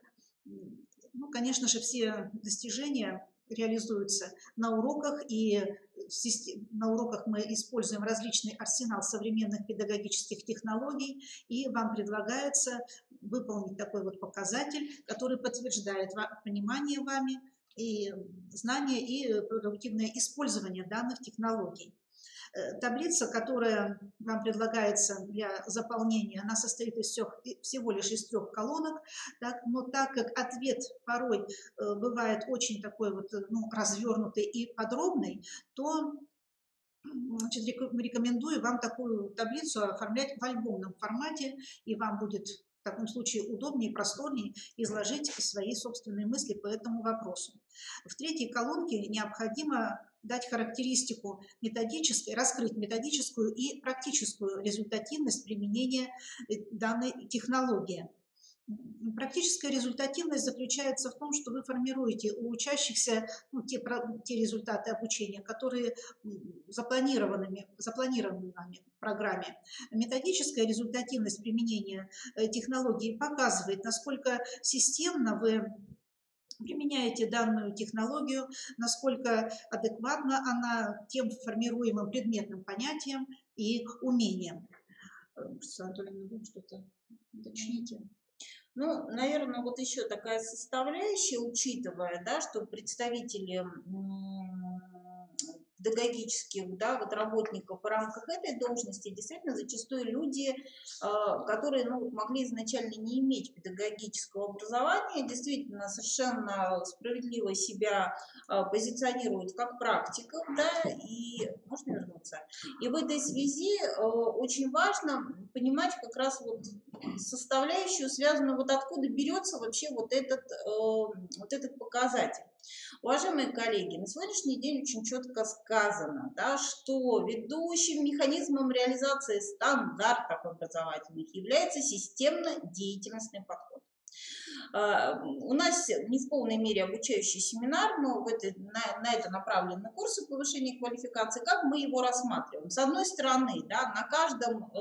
Ну, конечно же, все достижения реализуются на уроках, и на уроках мы используем различный арсенал современных педагогических технологий, и вам предлагается выполнить такой вот показатель, который подтверждает понимание вами и знание и продуктивное использование данных технологий. Таблица, которая вам предлагается для заполнения, она состоит всего лишь из 3 колонок, так, но так как ответ порой бывает очень такой вот, ну, развернутый и подробный, то, значит, рекомендую вам такую таблицу оформлять в альбомном формате, и вам будет в таком случае удобнее и просторнее изложить свои собственные мысли по этому вопросу. В 3 колонке необходимо дать характеристику методической, раскрыть методическую и практическую результативность применения данной технологии. Практическая результативность заключается в том, что вы формируете у учащихся, ну, те результаты обучения, которые запланированы в программе. Методическая результативность применения технологии показывает, насколько системно вы применяете данную технологию, насколько адекватна она тем формируемым предметным понятиям и умениям. Анатольевна, вы что-то уточните? Ну, наверное, вот еще такая составляющая, учитывая, да, что представители педагогических, да, вот работников в рамках этой должности действительно зачастую люди, которые, ну, могли изначально не иметь педагогического образования, действительно совершенно справедливо себя позиционируют как практиков, да, и можно вернуться. И в этой связи очень важно понимать как раз вот составляющую, связанную вот откуда берется вообще вот этот показатель. Уважаемые коллеги, на сегодняшний день очень четко сказано, да, что ведущим механизмом реализации стандартов образовательных является системно-деятельностный подход. У нас не в полной мере обучающий семинар, но на это направлены курсы повышения квалификации. Как мы его рассматриваем? С одной стороны, да, на каждом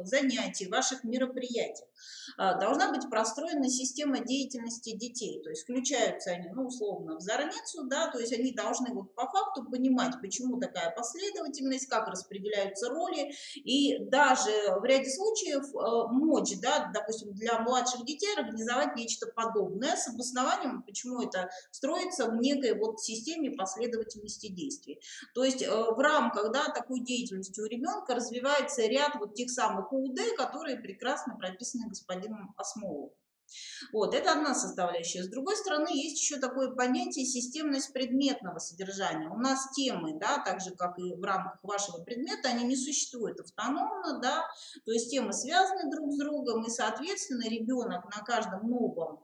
занятии, ваших мероприятиях должна быть простроена система деятельности детей. То есть включаются они, ну, условно, в зорницу, да, то есть они должны вот по факту понимать, почему такая последовательность, как распределяются роли, и даже в ряде случаев мочь, да, допустим, для младших детей организовать нечто подобное с обоснованием, почему это строится в некой вот системе последовательности действий. То есть в рамках, да, такой деятельности у ребенка развивается ряд вот тех самых УУД, которые прекрасно прописаны господином Осмоловым. Вот, это одна составляющая. С другой стороны, есть еще такое понятие системность предметного содержания. У нас темы, да, так же, как и в рамках вашего предмета, они не существуют автономно, да, то есть темы связаны друг с другом, и, соответственно, ребенок на каждом новом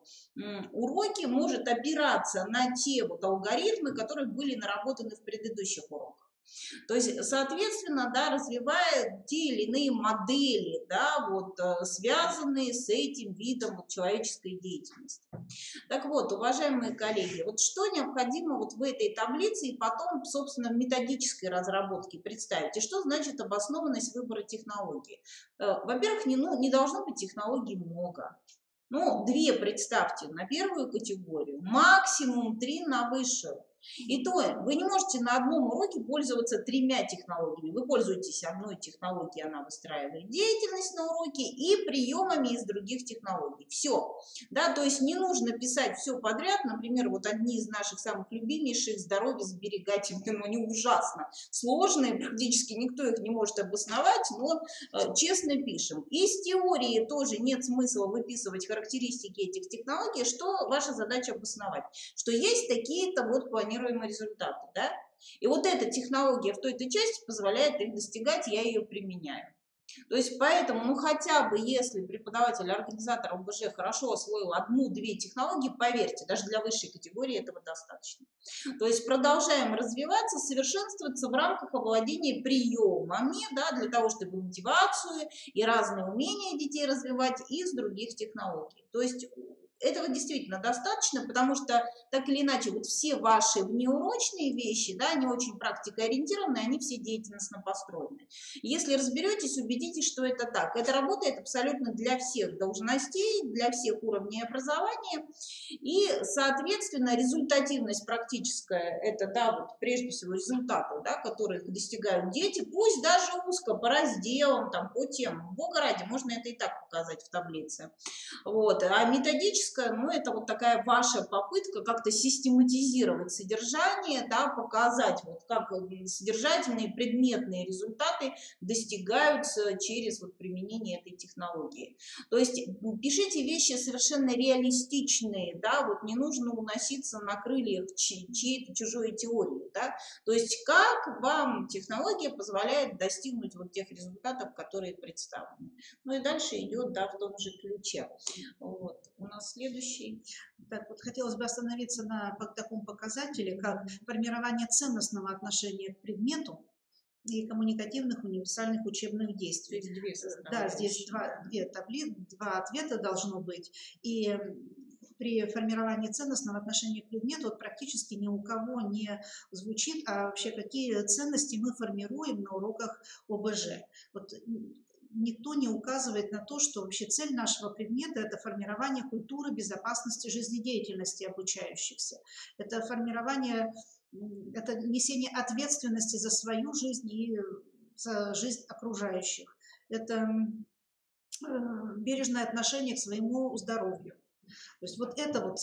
уроке может опираться на те вот алгоритмы, которые были наработаны в предыдущих уроках. То есть, соответственно, да, развивая те или иные модели, да, вот, связанные с этим видом вот, человеческой деятельности. Так вот, уважаемые коллеги, вот что необходимо вот в этой таблице и потом, собственно, в методической разработке представить? И что значит обоснованность выбора технологии? Во-первых, не должно быть технологий много. Ну, 2 представьте на первую категорию, максимум 3 на высшую. И то вы не можете на одном уроке пользоваться 3 технологиями. Вы пользуетесь одной технологией, она выстраивает деятельность на уроке, и приемами из других технологий. Все. Да, то есть не нужно писать все подряд. Например, вот одни из наших самых любимейших здоровье сберегательные, но они ужасно сложные, практически никто их не может обосновать, но честно пишем. Из теории тоже нет смысла выписывать характеристики этих технологий, что ваша задача обосновать, что есть такие-то вот планируемые результаты, да? И вот эта технология в той-то части позволяет их достигать, я ее применяю. То есть поэтому, ну хотя бы если преподаватель, организатор ОБЖ хорошо освоил 1-2 технологии, поверьте, даже для высшей категории этого достаточно. То есть продолжаем развиваться, совершенствоваться в рамках овладения приемами, да, для того, чтобы мотивацию и разные умения детей развивать из других технологий. То есть этого действительно достаточно, потому что так или иначе вот все ваши внеурочные вещи, да, они очень практикоориентированы, они все деятельностно построены. Если разберетесь, убедитесь, что это так. Это работает абсолютно для всех должностей, для всех уровней образования, и, соответственно, результативность практическая, это, да, вот прежде всего результаты, да, которые достигают дети, пусть даже узко, по разделам, там, по темам. Бога ради, можно это и так показать в таблице. Вот. А методически, ну, это вот такая ваша попытка как-то систематизировать содержание, да, показать, вот как содержательные предметные результаты достигаются через вот применение этой технологии. То есть пишите вещи совершенно реалистичные, да, вот не нужно уноситься на крыльях чьей-то чужой теории, да, то есть как вам технология позволяет достигнуть вот тех результатов, которые представлены. Ну и дальше идет, да, в том же ключе. Вот. У нас следующий. Так, вот хотелось бы остановиться на таком показателе, как формирование ценностного отношения к предмету и коммуникативных универсальных учебных действий. Да, здесь два ответа должно быть. И при формировании ценностного отношения к предмету вот практически ни у кого не звучит, а вообще какие ценности мы формируем на уроках ОБЖ. Вот никто не указывает на то, что вообще цель нашего предмета – это формирование культуры безопасности жизнедеятельности обучающихся. Это формирование, это несение ответственности за свою жизнь и за жизнь окружающих. Это бережное отношение к своему здоровью. То есть вот это вот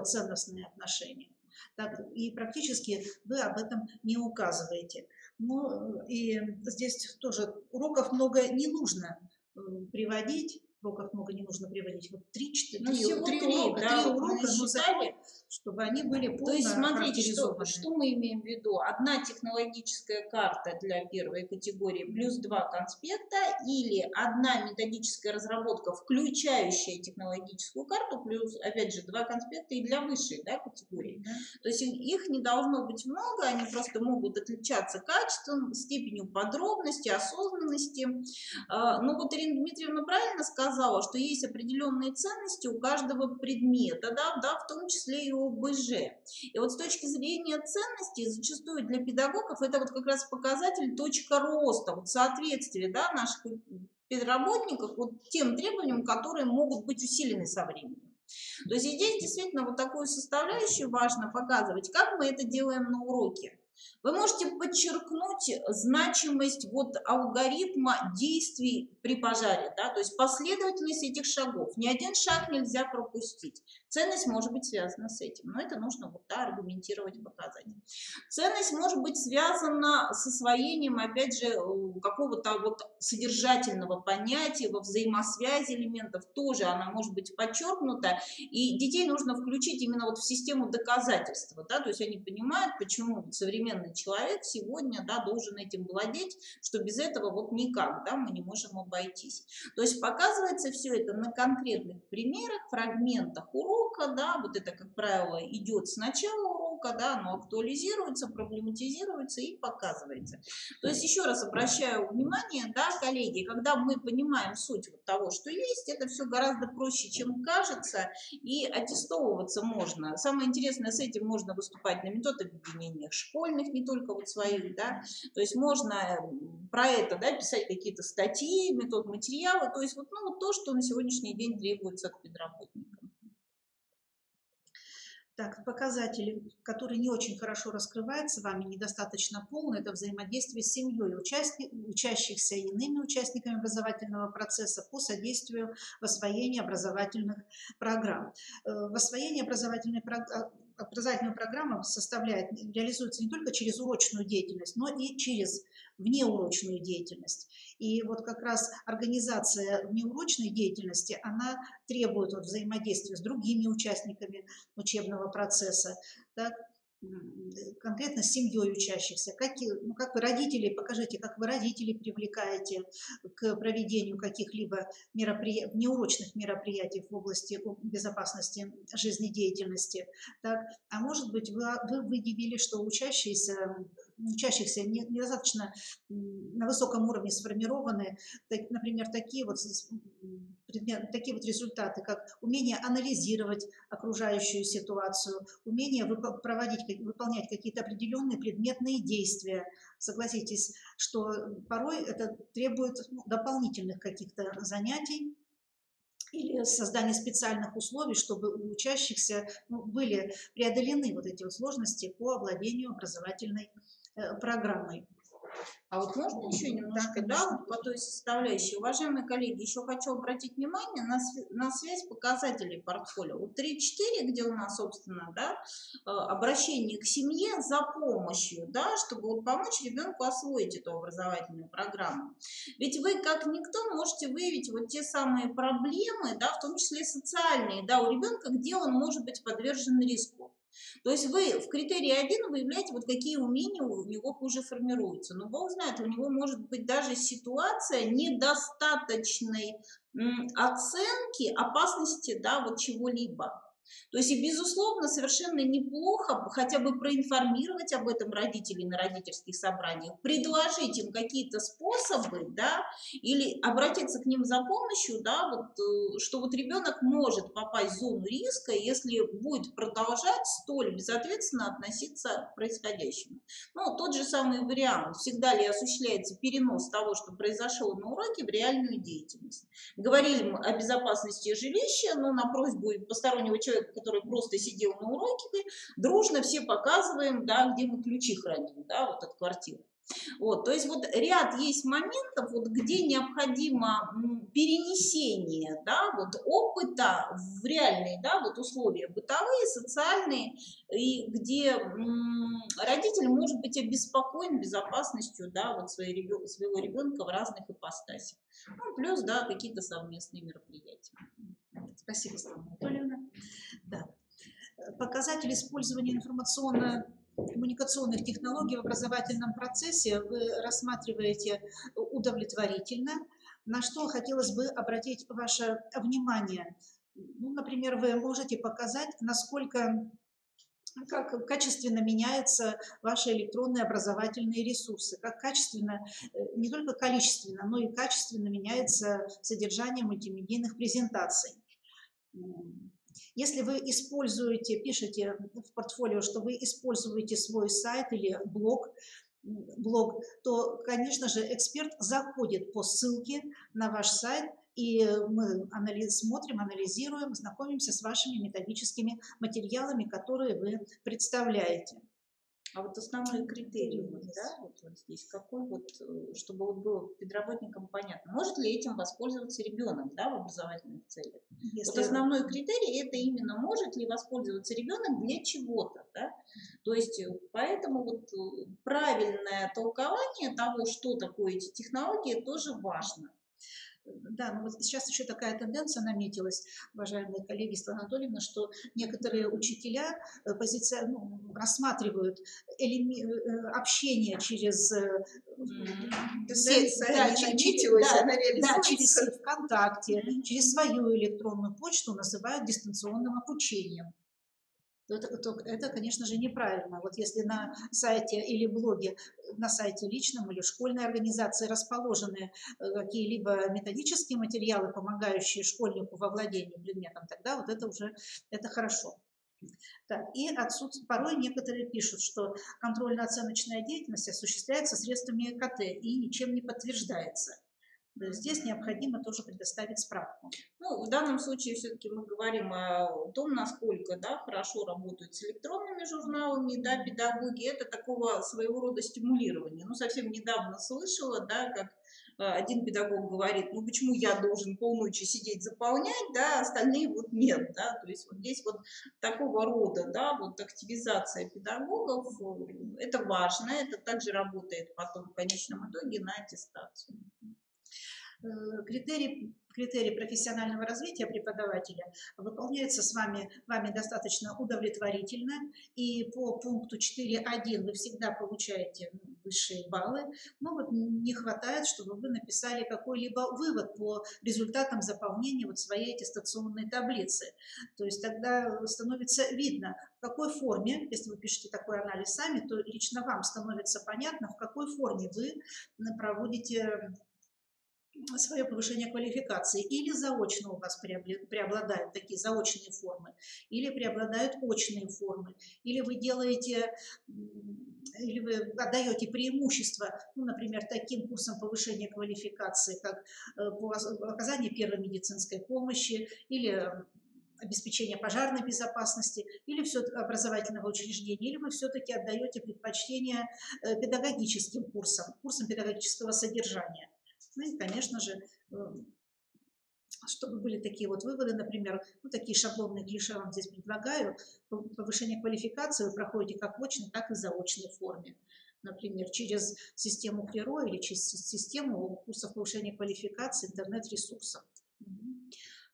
ценностное отношение. Так, и практически вы об этом не указываете. Ну, и здесь тоже уроков много не нужно приводить. Вот 3 урока, но зато, чтобы они были полно. То есть смотрите, характеризованы. что мы имеем в виду. Одна технологическая карта для первой категории плюс 2 конспекта, или одна методическая разработка, включающая технологическую карту, плюс, опять же, 2 конспекта и для высшей, да, категории. Да. То есть их не должно быть много, они просто могут отличаться качеством, степенью подробности, осознанности. Но вот Ирина Дмитриевна правильно сказала, что есть определенные ценности у каждого предмета, да, в том числе и у ОБЖ. И вот с точки зрения ценностей, зачастую для педагогов это вот как раз показатель точка роста, вот соответствие, да, наших педработников вот тем требованиям, которые могут быть усилены со временем. То есть здесь действительно вот такую составляющую важно показывать, как мы это делаем на уроке. Вы можете подчеркнуть значимость вот алгоритма действий при пожаре, да, то есть последовательность этих шагов. Ни один шаг нельзя пропустить. Ценность может быть связана с этим, но это нужно вот, да, аргументировать, показать. Ценность может быть связана с освоением, опять же, какого-то вот содержательного понятия, во взаимосвязи элементов тоже она может быть подчеркнута, и детей нужно включить именно вот в систему доказательства, да, то есть они понимают, почему современный человек сегодня, да, должен этим владеть, что без этого вот никак, да, мы не можем обойтись. То есть показывается все это на конкретных примерах, фрагментах урока, да, вот это, как правило, идет с начала урока, да, оно актуализируется, проблематизируется и показывается. То есть еще раз обращаю внимание, да, коллеги, когда мы понимаем суть вот того, что есть, это все гораздо проще, чем кажется, и аттестовываться можно. Самое интересное, с этим можно выступать на метод-объединениях школьных, не только вот своих, да, то есть можно про это, да, писать какие-то статьи, метод-материалы, то есть вот, ну, вот то, что на сегодняшний день требуется от педработников. Так, показатели, которые не очень хорошо раскрываются вами, недостаточно полно, это взаимодействие с семьей учащихся и иными участниками образовательного процесса по содействию в освоении образовательных программ. В освоении образовательной программа реализуется не только через урочную деятельность, но и через внеурочную деятельность. И вот как раз организация внеурочной деятельности, она требует вот взаимодействия с другими участниками учебного процесса, так, конкретно с семьей учащихся. Как вы родители, покажите, как вы родителей привлекаете к проведению каких-либо внеурочных мероприятий в области безопасности жизнедеятельности. Так, а может быть, вы выявили, что учащихся недостаточно на высоком уровне сформированы, например, такие вот результаты, как умение анализировать окружающую ситуацию, умение выполнять какие-то определенные предметные действия. Согласитесь, что порой это требует дополнительных каких-то занятий или создания специальных условий, чтобы у учащихся были преодолены вот эти вот сложности по овладению образовательной программой. А вот можно еще немножко, да, по той составляющей. Уважаемые коллеги, еще хочу обратить внимание на связь показателей портфолио. Вот 3.4, где у нас, собственно, да, обращение к семье за помощью, да, чтобы вот помочь ребенку освоить эту образовательную программу. Ведь вы, как никто, можете выявить вот те самые проблемы, да, в том числе социальные, да, у ребенка, где он может быть подвержен риску. То есть вы в критерии 1 выявляете, вот какие умения у него хуже формируются. Но Бог знает, у него может быть даже ситуация недостаточной оценки опасности, да, вот чего-либо. То есть, и, безусловно, совершенно неплохо хотя бы проинформировать об этом родителей на родительских собраниях, предложить им какие-то способы, да, или обратиться к ним за помощью, да, вот, что вот ребенок может попасть в зону риска, если будет продолжать столь безответственно относиться к происходящему. Ну, тот же самый вариант, всегда ли осуществляется перенос того, что произошло на уроке, в реальную деятельность. Говорили мы о безопасности жилища, но на просьбу постороннего человека, который просто сидел на уроке, дружно все показываем, да, где мы ключи храним, да, вот от квартиры. Вот, то есть вот ряд есть моментов, вот, где необходимо перенесение, да, вот, опыта в реальные, да, вот, условия бытовые, социальные, и где родитель может быть обеспокоен безопасностью, да, вот, своего ребенка в разных ипостасях. Ну, плюс, да, какие-то совместные мероприятия. Спасибо, Светлана Анатольевна. Да. Показатель использования информационно-коммуникационных технологий в образовательном процессе вы рассматриваете удовлетворительно. На что хотелось бы обратить ваше внимание. Ну, например, вы можете показать, как качественно меняются ваши электронные образовательные ресурсы, как качественно, не только количественно, но и качественно меняется содержание мультимедийных презентаций. Если вы пишете в портфолио, что вы используете свой сайт или блог, блог, то, конечно же, эксперт заходит по ссылке на ваш сайт, и мы смотрим, анализируем, знакомимся с вашими методическими материалами, которые вы представляете. А вот основной критерий, да, вот здесь какой, чтобы было педработникам понятно, может ли этим воспользоваться ребенок, да, в образовательных целях? Вот основной критерий это именно может ли воспользоваться ребенок для чего-то, да? То есть поэтому правильное толкование того, что такое эти технологии, тоже важно. Да, но вот сейчас еще такая тенденция наметилась, уважаемые коллеги, Светлана Анатольевна, что некоторые учителя рассматривают общение через через ВКонтакте, через свою электронную почту называют дистанционным обучением. Это, конечно же, неправильно. Вот если на сайте или блоге, на сайте личном или школьной организации расположены какие-либо методические материалы, помогающие школьнику во владении предметом, тогда вот это уже хорошо. Так, и порой некоторые пишут, что контрольно-оценочная деятельность осуществляется средствами ЭКТ и ничем не подтверждается. Здесь необходимо тоже предоставить справку. Ну, в данном случае все-таки мы говорим о том, насколько хорошо работают с электронными журналами, педагоги. Это такого своего рода стимулирование. Ну, совсем недавно слышала, как один педагог говорит, ну, почему я должен полночи сидеть заполнять, остальные нет, То есть здесь такого рода, активизация педагогов, это важно, это также работает потом в конечном итоге на аттестацию. Критерий профессионального развития преподавателя выполняется вами достаточно удовлетворительно, и по пункту 4.1 вы всегда получаете высшие баллы, но не хватает, чтобы вы написали какой-либо вывод по результатам заполнения своей аттестационной таблицы. То есть тогда становится видно, в какой форме, если вы пишете такой анализ сами, то лично вам становится понятно, в какой форме вы проводите свое повышение квалификации. Или заочно у вас преобладают такие заочные формы, или преобладают очные формы, или вы отдаете преимущество, например, таким курсам повышения квалификации, как по оказанию первой медицинской помощи, или обеспечение пожарной безопасности, или образовательного учреждения, или вы все-таки отдаете предпочтение педагогическим курсам педагогического содержания. Ну и, конечно же, чтобы были такие выводы, например, такие шаблонные клише вам здесь предлагаю. Повышение квалификации вы проходите как в очной, так и в заочной форме. Например, через систему КРИРО или через систему курсов повышения квалификации интернет-ресурсов.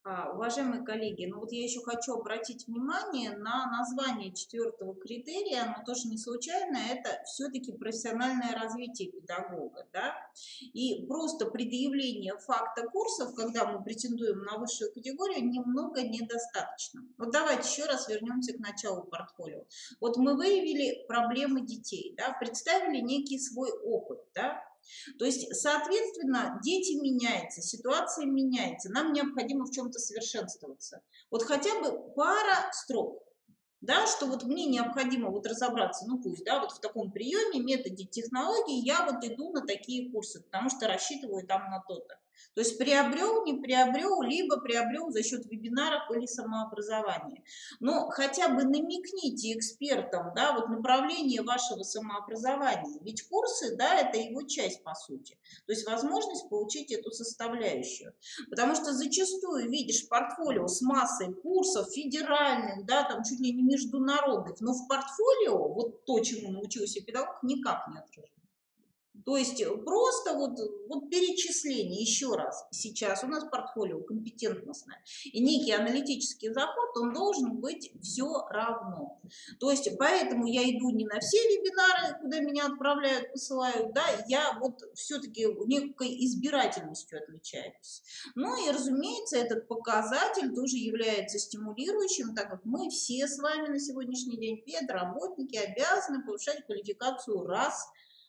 Уважаемые коллеги, я еще хочу обратить внимание на название 4-го критерия, оно тоже не случайно, это все-таки профессиональное развитие педагога, и просто предъявление факта курсов, когда мы претендуем на высшую категорию, немного недостаточно. Давайте еще раз вернемся к началу портфолио. Мы выявили проблемы детей, представили некий свой опыт, То есть, соответственно, дети меняются, ситуация меняется, нам необходимо в чем-то совершенствоваться. Хотя бы пара строк, что мне необходимо разобраться, пусть, в таком приеме, методе, технологии, я иду на такие курсы, потому что рассчитываю там на то-то. То есть приобрел, не приобрел, либо приобрел за счет вебинаров или самообразования. Но хотя бы намекните экспертам, направление вашего самообразования. Ведь курсы, это его часть по сути. То есть возможность получить эту составляющую. Потому что зачастую видишь портфолио с массой курсов федеральных, там чуть ли не международных, но в портфолио то, чему научился педагог, никак не отражено. То есть просто перечисление, еще раз, сейчас у нас портфолио компетентностное, и некий аналитический заход, он должен быть все равно. То есть поэтому я иду не на все вебинары, куда меня отправляют, посылают, я все-таки некой избирательностью отличаюсь. Ну и, разумеется, этот показатель тоже является стимулирующим, так как мы все с вами на сегодняшний день, педработники, обязаны повышать квалификацию раз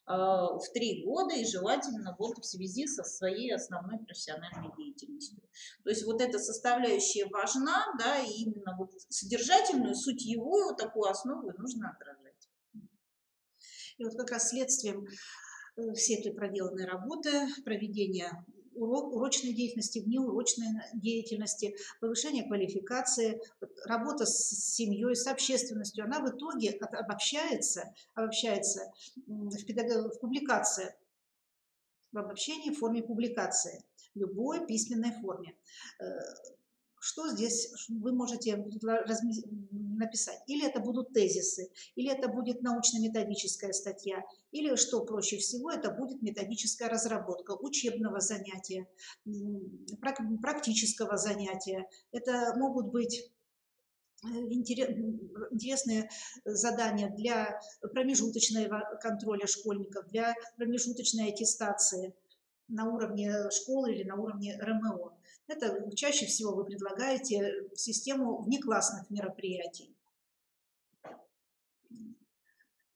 в 3 года и желательно в связи со своей основной профессиональной деятельностью. То есть эта составляющая важна, и именно содержательную, сутьевую такую основу нужно отражать. И вот как раз следствием всей этой проделанной работы, проведения урочной деятельности, внеурочной деятельности, повышение квалификации, работа с семьей, с общественностью, она в итоге обобщается в публикации, в обобщении в форме публикации, в любой письменной форме. Что здесь вы можете написать? Или это будут тезисы, или это будет научно-методическая статья, или, что проще всего, это будет методическая разработка учебного занятия, практического занятия. Это могут быть интересные задания для промежуточного контроля школьников, для промежуточной аттестации на уровне школы или на уровне РМО. Это чаще всего вы предлагаете систему внеклассных мероприятий.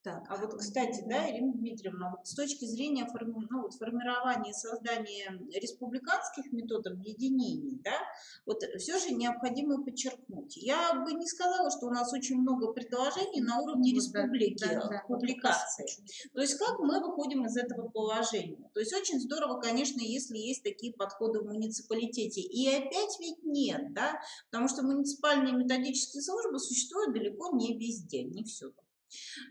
Так, а вот, кстати, да, Ирина Дмитриевна, вот с точки зрения формирования и создания республиканских методов объединений, да, вот все же необходимо подчеркнуть. Я бы не сказала, что у нас очень много предложений на уровне республики, публикации. То есть как мы выходим из этого положения? То есть очень здорово, конечно, если есть такие подходы в муниципалитете. И опять ведь нет, да, потому что муниципальные методические службы существуют далеко не везде, не всюду.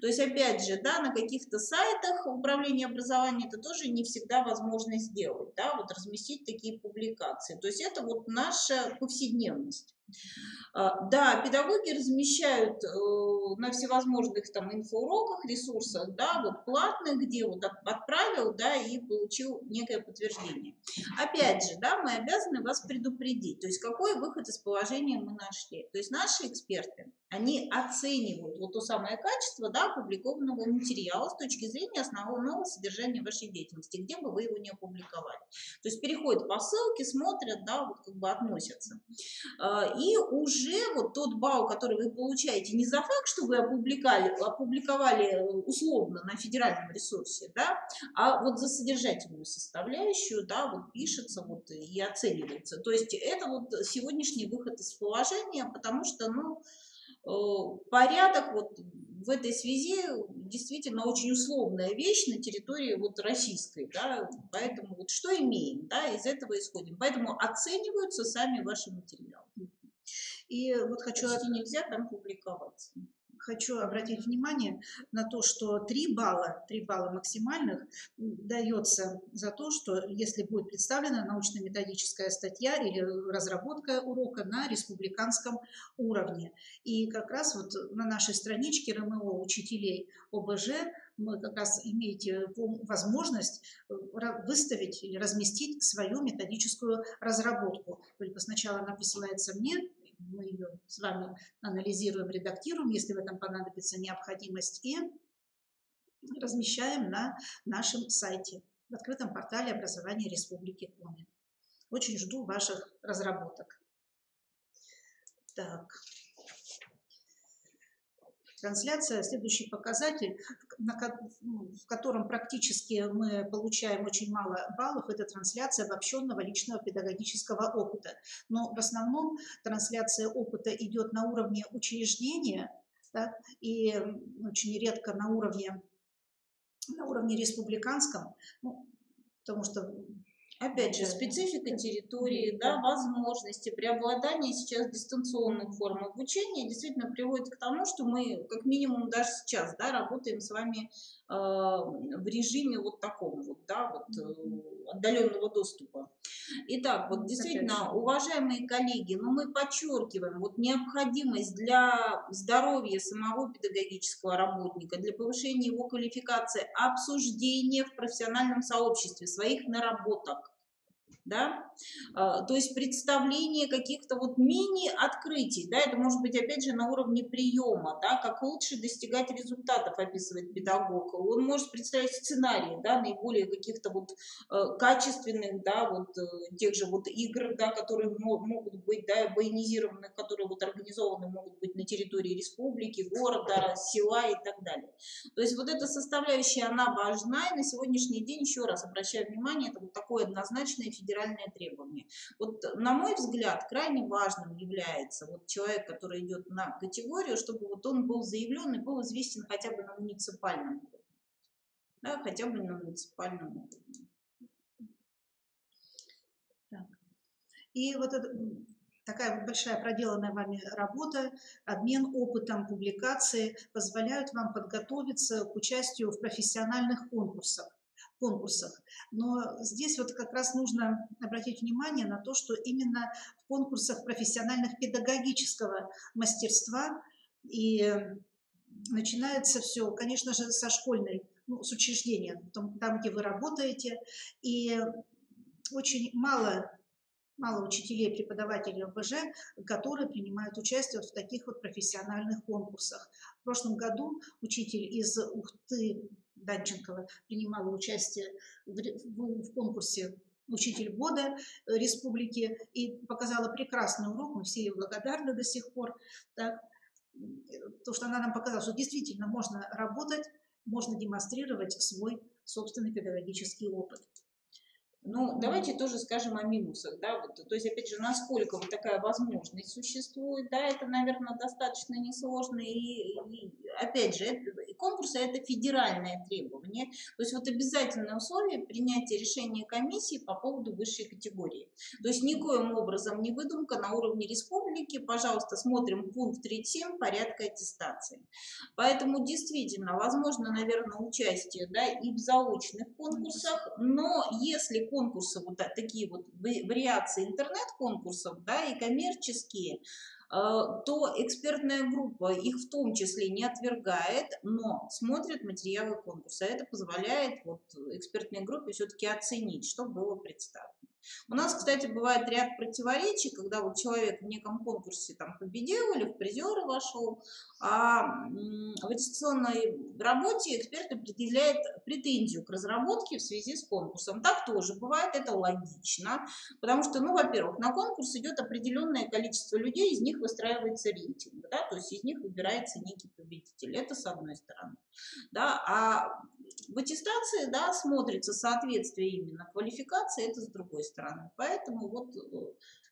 То есть, опять же, да, на каких-то сайтах управления образования это тоже не всегда возможно сделать, да, вот разместить такие публикации. То есть, это вот наша повседневность. Да, педагоги размещают на всевозможных там инфоуроках, ресурсах, да, вот платных, где вот отправил, да, и получил некое подтверждение. Опять же, да, мы обязаны вас предупредить, то есть какой выход из положения мы нашли. То есть наши эксперты, они оценивают вот то самое качество, да, опубликованного материала с точки зрения основного содержания вашей деятельности, где бы вы его не опубликовали. То есть переходят по ссылке, смотрят, да, вот как бы относятся. И уже вот тот балл, который вы получаете не за факт, что вы опубликовали условно на федеральном ресурсе, да, а вот за содержательную составляющую, да, вот пишется вот и оценивается. То есть это вот сегодняшний выход из положения, потому что, ну, порядок вот в этой связи действительно очень условная вещь на территории вот российской, да, поэтому вот что имеем, да, из этого исходим. Поэтому оцениваются сами ваши материалы. И вот почти нельзя там публиковаться. Хочу обратить внимание на то, что 3 балла максимальных дается за то, что если будет представлена научно-методическая статья или разработка урока на республиканском уровне. И как раз вот на нашей страничке РМО учителей ОБЖ вы как раз имеете возможность выставить или разместить свою методическую разработку. Только сначала она присылается мне, мы ее с вами анализируем, редактируем, если в этом понадобится необходимость, и размещаем на нашем сайте, в открытом портале образования Республики Коми. Очень жду ваших разработок. Так. Трансляция, следующий показатель, в котором практически мы получаем очень мало баллов, это трансляция обобщенного личного педагогического опыта. Но в основном трансляция опыта идет на уровне учреждения, да, и очень редко на уровне республиканском, ну, потому что... Опять же, специфика территории, да, возможности, преобладание сейчас дистанционных форм обучения действительно приводит к тому, что мы, как минимум, даже сейчас, да, работаем с вами в режиме вот таком вот, да, вот отдаленного доступа. Итак, вот действительно, уважаемые коллеги, ну, мы подчеркиваем вот необходимость для здоровья самого педагогического работника, для повышения его квалификации, обсуждения в профессиональном сообществе своих наработок. Да? То есть представление каких-то вот мини-открытий, да, это может быть опять же на уровне приема, да, как лучше достигать результатов, описывает педагог. Он может представить сценарии, да, наиболее каких-то вот качественных, да, вот тех же вот игр, да, которые могут быть, да, военизированных, которые вот организованы могут быть на территории республики, города, села и так далее. То есть вот эта составляющая, она важна, и на сегодняшний день, еще раз обращаю внимание, это вот такое однозначное федеральное требование. Вот, на мой взгляд, крайне важным является вот человек, который идет на категорию, чтобы вот он был заявлен и был известен хотя бы на муниципальном уровне. да, хотя бы на муниципальном уровне. Так. И вот это, такая вот большая проделанная вами работа, обмен опытом, публикации позволяют вам подготовиться к участию в профессиональных конкурсах. Но здесь вот как раз нужно обратить внимание на то, что именно в конкурсах профессиональных педагогического мастерства и начинается все, конечно же, со школьной, с учреждения, там, где вы работаете, и очень мало учителей, преподавателей ОБЖ, которые принимают участие вот в таких вот профессиональных конкурсах. В прошлом году учитель из Ухты Данченкова принимала участие в конкурсе «Учитель года республики» и показала прекрасный урок, мы все ей благодарны до сих пор. Так, то, что она нам показала, что действительно можно работать, можно демонстрировать свой собственный педагогический опыт. Ну, давайте тоже скажем о минусах, да, вот, то есть, опять же, насколько вот такая возможность существует, да, это, наверное, достаточно несложно, и опять же, конкурсы – это федеральное требование, то есть, вот обязательное условие принятия решения комиссии по поводу высшей категории, то есть, никоим образом не выдумка на уровне республики, пожалуйста, смотрим пункт 37 порядка аттестации, поэтому, действительно, возможно, наверное, участие, да, и в заочных конкурсах, но если конкурсы, вот такие вот вариации интернет-конкурсов, да, и коммерческие, то экспертная группа их в том числе не отвергает, но смотрит материалы конкурса. Это позволяет вот экспертной группе все-таки оценить, что было представлено. У нас, кстати, бывает ряд противоречий, когда вот человек в неком конкурсе там победил или в призеры вошел, а в аттестационной работе эксперт предъявляет претензию к разработке в связи с конкурсом. Так тоже бывает, это логично, потому что, ну, во-первых, на конкурс идет определенное количество людей, из них выстраивается рейтинг, да, то есть из них выбирается некий победитель, это с одной стороны, да, а в аттестации, да, смотрится соответствие именно квалификации, это с другой стороны. Поэтому вот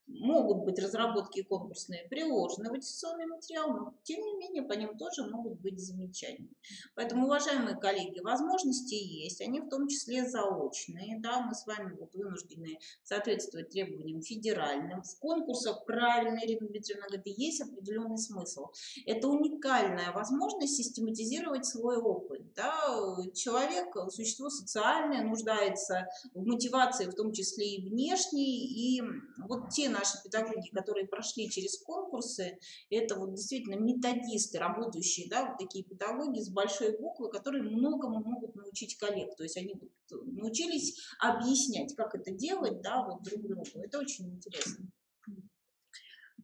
могут быть разработки конкурсные приложены в аттестационный материал, но тем не менее по ним тоже могут быть замечания. Поэтому, уважаемые коллеги, возможности есть, они в том числе заочные, да, мы с вами вот вынуждены соответствовать требованиям федеральным. В конкурсах, правильно Ирина Дмитриевна говорит, есть определенный смысл. Это уникальная возможность систематизировать свой опыт. Да. Человек, существо социальное, нуждается в мотивации, в том числе и внешней, и вот те наши педагоги, которые прошли через конкурсы, это вот действительно методисты, работающие, да, вот такие педагоги с большой буквы, которые многому могут научить коллег. То есть они вот научились объяснять, как это делать, да, вот друг другу. Это очень интересно.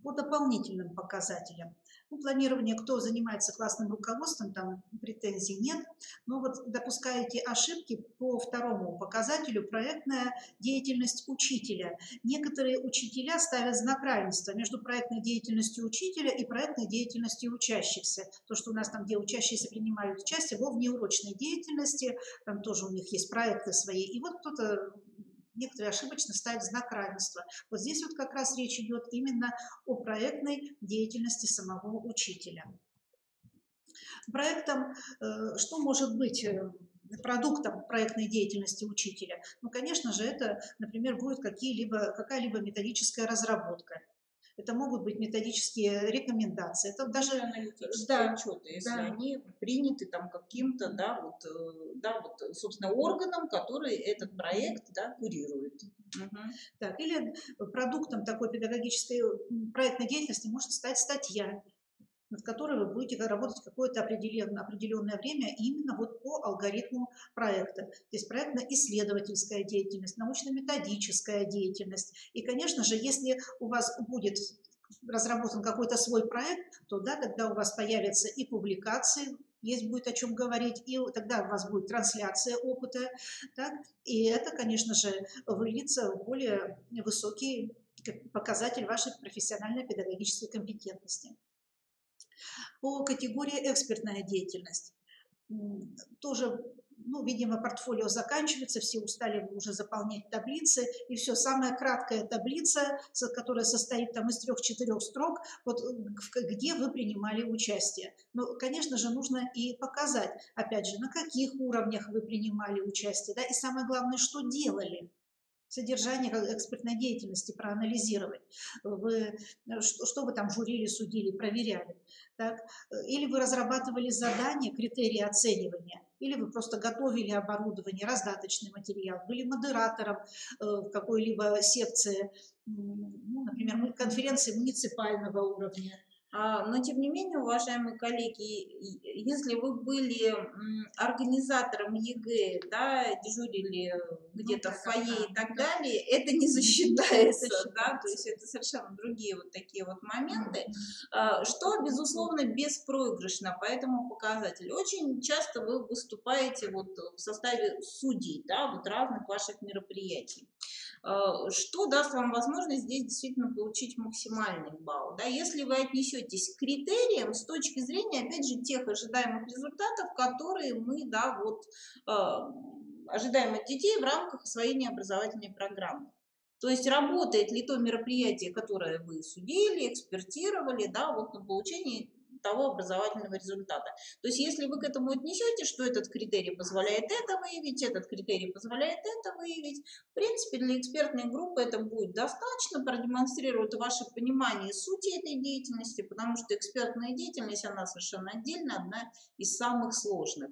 По дополнительным показателям. Ну, планирование, кто занимается классным руководством, там претензий нет, но вот допускаете ошибки по второму показателю проектная деятельность учителя. Некоторые учителя ставят знак равенства между проектной деятельностью учителя и проектной деятельностью учащихся. То, что у нас там, где учащиеся принимают участие, во внеурочной деятельности, там тоже у них есть проекты свои, и вот кто-то некоторые ошибочно ставят знак равенства. Вот здесь вот как раз речь идет именно о проектной деятельности самого учителя. Проектом, что может быть продуктом проектной деятельности учителя? Ну, конечно же, это, например, будет какая-либо методическая разработка. Это могут быть методические рекомендации. Это даже аналитические отчеты, если они приняты там каким-то, да, вот, собственно, органом, который этот проект, да, курирует. Так, или продуктом такой педагогической проектной деятельности может стать статья, над которой вы будете работать какое-то определенное время именно вот по алгоритму проекта. То есть проектно-исследовательская деятельность, научно-методическая деятельность. И, конечно же, если у вас будет разработан какой-то свой проект, то да, тогда у вас появятся и публикации, есть будет о чем говорить, и тогда у вас будет трансляция опыта, так? И это, конечно же, выльется в более высокий показатель вашей профессиональной педагогической компетентности. По категории экспертная деятельность. Тоже Ну, видимо, портфолио заканчивается, все устали уже заполнять таблицы, и все, самая краткая таблица, которая состоит там из 3-4 строк, вот где вы принимали участие. Ну, конечно же, нужно и показать, опять же, на каких уровнях вы принимали участие, да, и самое главное, что делали. Содержание экспертной деятельности проанализировать. Что вы там журили, судили, проверяли. Так? Или вы разрабатывали задания, критерии оценивания, или вы просто готовили оборудование, раздаточный материал, были модератором в какой-либо секции, ну, например, конференции муниципального уровня. Но, тем не менее, уважаемые коллеги, если вы были организатором ЕГЭ, да, дежурили где-то в фойе и так далее, это не засчитается, да, то есть это совершенно другие вот такие вот моменты, что, безусловно, беспроигрышно по этому показателю. Очень часто вы выступаете вот в составе судей, да, вот разных ваших мероприятий. Что даст вам возможность здесь действительно получить максимальный балл. Да? Если вы отнесетесь к критериям с точки зрения, опять же, тех ожидаемых результатов, которые мы, да, вот, ожидаем от детей в рамках освоения образовательной программы. То есть работает ли то мероприятие, которое вы судили, экспертировали, да, вот на получение того образовательного результата. То есть если вы к этому отнесете, что этот критерий позволяет это выявить, этот критерий позволяет это выявить, в принципе, для экспертной группы это будет достаточно, продемонстрирует ваше понимание сути этой деятельности, потому что экспертная деятельность, она совершенно отдельно, одна из самых сложных.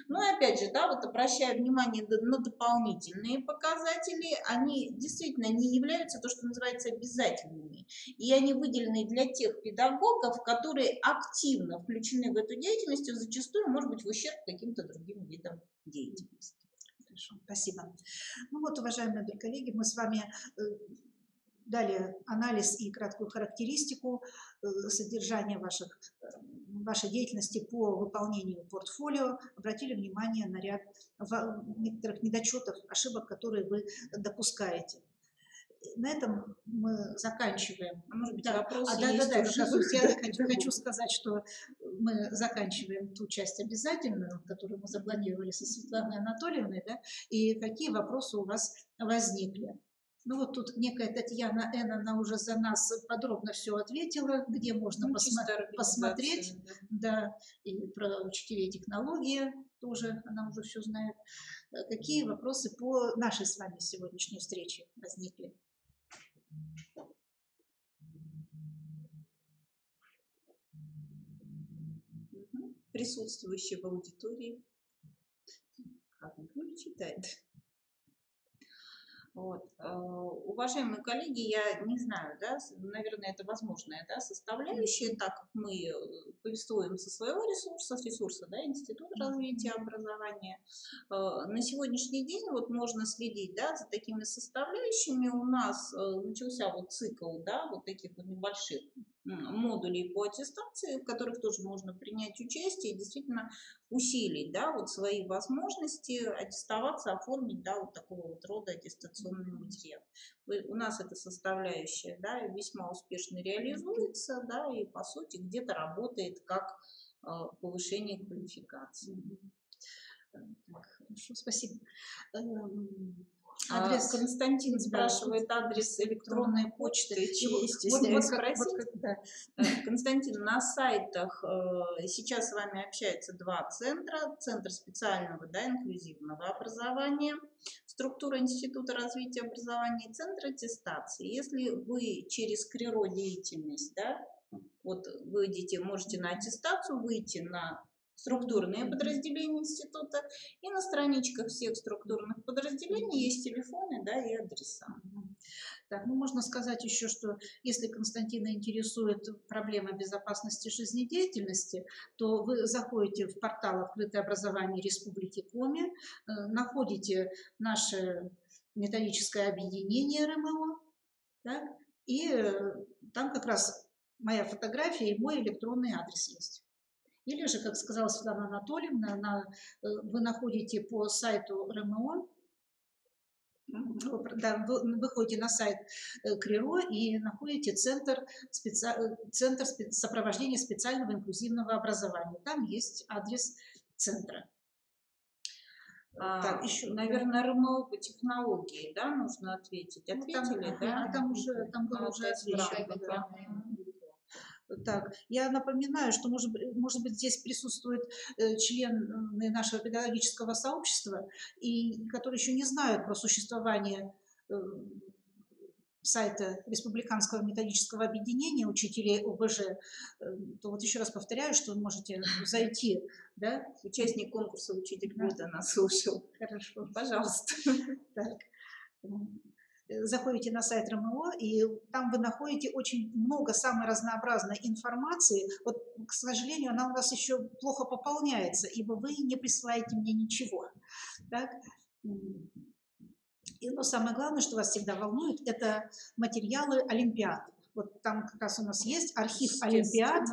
Ну и опять же, да, вот обращаю внимание на дополнительные показатели, они действительно не являются то, что называется обязательными, и они выделены для тех педагогов, которые активно включены в эту деятельность, и зачастую, может быть, в ущерб каким-то другим видам деятельности. Хорошо, спасибо. Ну вот, уважаемые коллеги, мы с вами дали анализ и краткую характеристику содержания вашей деятельности по выполнению портфолио, обратили внимание на ряд некоторых недочетов, ошибок, которые вы допускаете. На этом мы заканчиваем. Может быть, да. вопросы Да, есть я хочу сказать, что мы заканчиваем ту часть обязательную, которую мы запланировали со Светланой Анатольевной, да, и какие вопросы у вас возникли. Ну вот тут некая Татьяна Н., она уже за нас подробно все ответила, где можно посмотреть, да, и про учителей технологии тоже она уже все знает. Какие вопросы по нашей с вами сегодняшней встрече возникли? Присутствующие в аудитории. Как он читает? Вот. Уважаемые коллеги, я не знаю, да, наверное, это возможная, да, составляющая, так как мы повествуем со своего ресурса, с ресурса, да, Института развития образования. На сегодняшний день вот можно следить, да, за такими составляющими. У нас начался вот цикл, да, вот таких вот небольших модулей по аттестации, в которых тоже можно принять участие и действительно усилить, да, вот свои возможности аттестоваться, оформить, да, вот такого вот рода аттестационный материал. У нас эта составляющая, да, весьма успешно реализуется, да, и по сути где-то работает как повышение квалификации. Так, хорошо, спасибо. Адрес. Константин спрашивает адрес электронной почты. Константин, на сайтах сейчас с вами общаются два центра. Центр специального, да, инклюзивного образования, структура Института развития образования и центр аттестации. Если вы через КРИРО деятельность, да, вот выйдете, можете на аттестацию выйти на структурные подразделения института, и на страничках всех структурных подразделений есть телефоны, да, и адреса. Так, ну можно сказать еще, что если Константина интересует проблема безопасности жизнедеятельности, то вы заходите в портал «Открытое образование Республики Коми», находите наше методическое объединение РМО, так, и там как раз моя фотография и мой электронный адрес есть. Или же, как сказала Светлана Анатольевна, вы находите по сайту РМО, да, вы выходите на сайт КРИРО и находите центр сопровождения специального инклюзивного образования. Там есть адрес центра. Так, еще, наверное, РМО по технологии, да, нужно ответить. Ответили, да? Там было уже отвечено. Так, я напоминаю, что, может быть, здесь присутствуют члены нашего педагогического сообщества, которые еще не знают про существование сайта Республиканского методического объединения учителей ОБЖ, то вот еще раз повторяю, что вы можете зайти, да? Участник конкурса «Учитель года» нас слушал. Хорошо. Пожалуйста. Так. Заходите на сайт РМО, и там вы находите очень много самой разнообразной информации. Вот, к сожалению, она у нас еще плохо пополняется, ибо вы не присылаете мне ничего. Так? Но самое главное, что вас всегда волнует, это материалы олимпиад. Вот там как раз у нас есть архив олимпиад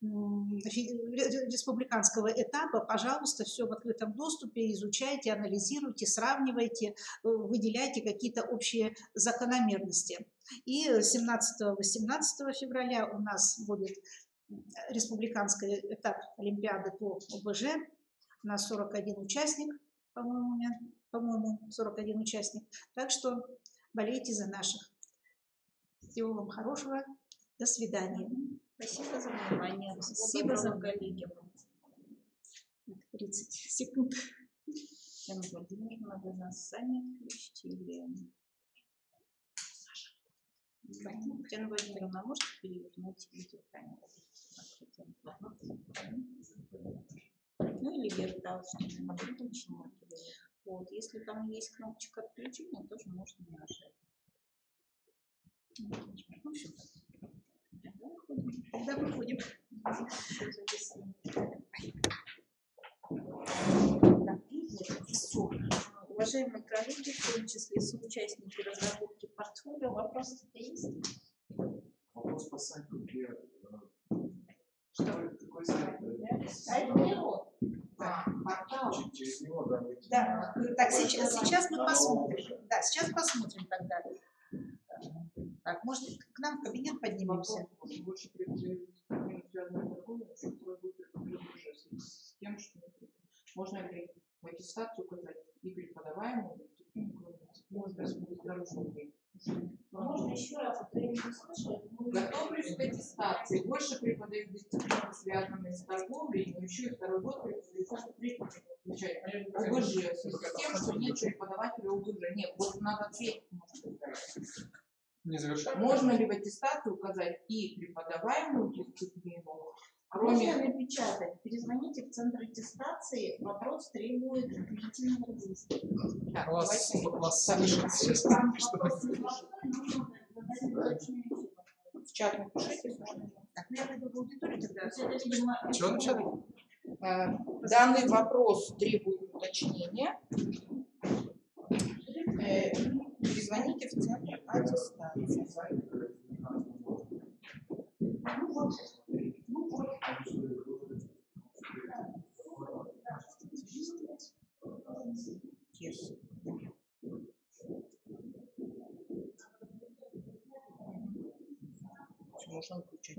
республиканского этапа. Пожалуйста, все в открытом доступе, изучайте, анализируйте, сравнивайте, выделяйте какие-то общие закономерности. И 17-18 февраля у нас будет республиканский этап олимпиады по ОБЖ. У нас 41 участник, по-моему, 41 участник. Так что болейте за наших. Всего вам хорошего. До свидания. Спасибо за внимание. Спасибо за коллеги. 30 секунд. Татьяна Владимировна, вы нас сами отключите или... Татьяна Владимировна, можете перевернуть видеокамеру? Ну или вертал, что вот, если там есть кнопочка отключения, тоже можно нажать. Ну, все. Тогда выходим. Уважаемые коллеги, в том числе соучастники разработки портфолио, вопросы есть? Вопрос по сайту. Что? Какой сайт? Сайт Миро. Портал. Через него, да. Да. Так, сейчас мы посмотрим. Да, сейчас посмотрим тогда. Так, может, к нам в кабинет поднимемся? Больше связанная торговля, которая будет уже с тем, что можно ли в аттестацию указать и преподаваемому, можно еще раз, а то я не слышала. готовлюсь к аттестации, больше преподаю дисциплины, связанные с торговлей, но еще и второй год преподаю включать ОБЖ, с тем, что нет преподавателя ОБЖ. Нет, вот надо ответить, Не завершать. можно ли в аттестации указать и преподаваемую дисциплину, Можно напечатать, перезвоните в центр аттестации, вопрос требует длительного разъяснения. Так, Вас давайте. слышат сейчас. В чат напишите. Так, я пойду в аудиторию тогда. Чего начать? Данный вопрос требует уточнения. Перезвоните в центр аттестации. Yes. Можно включать.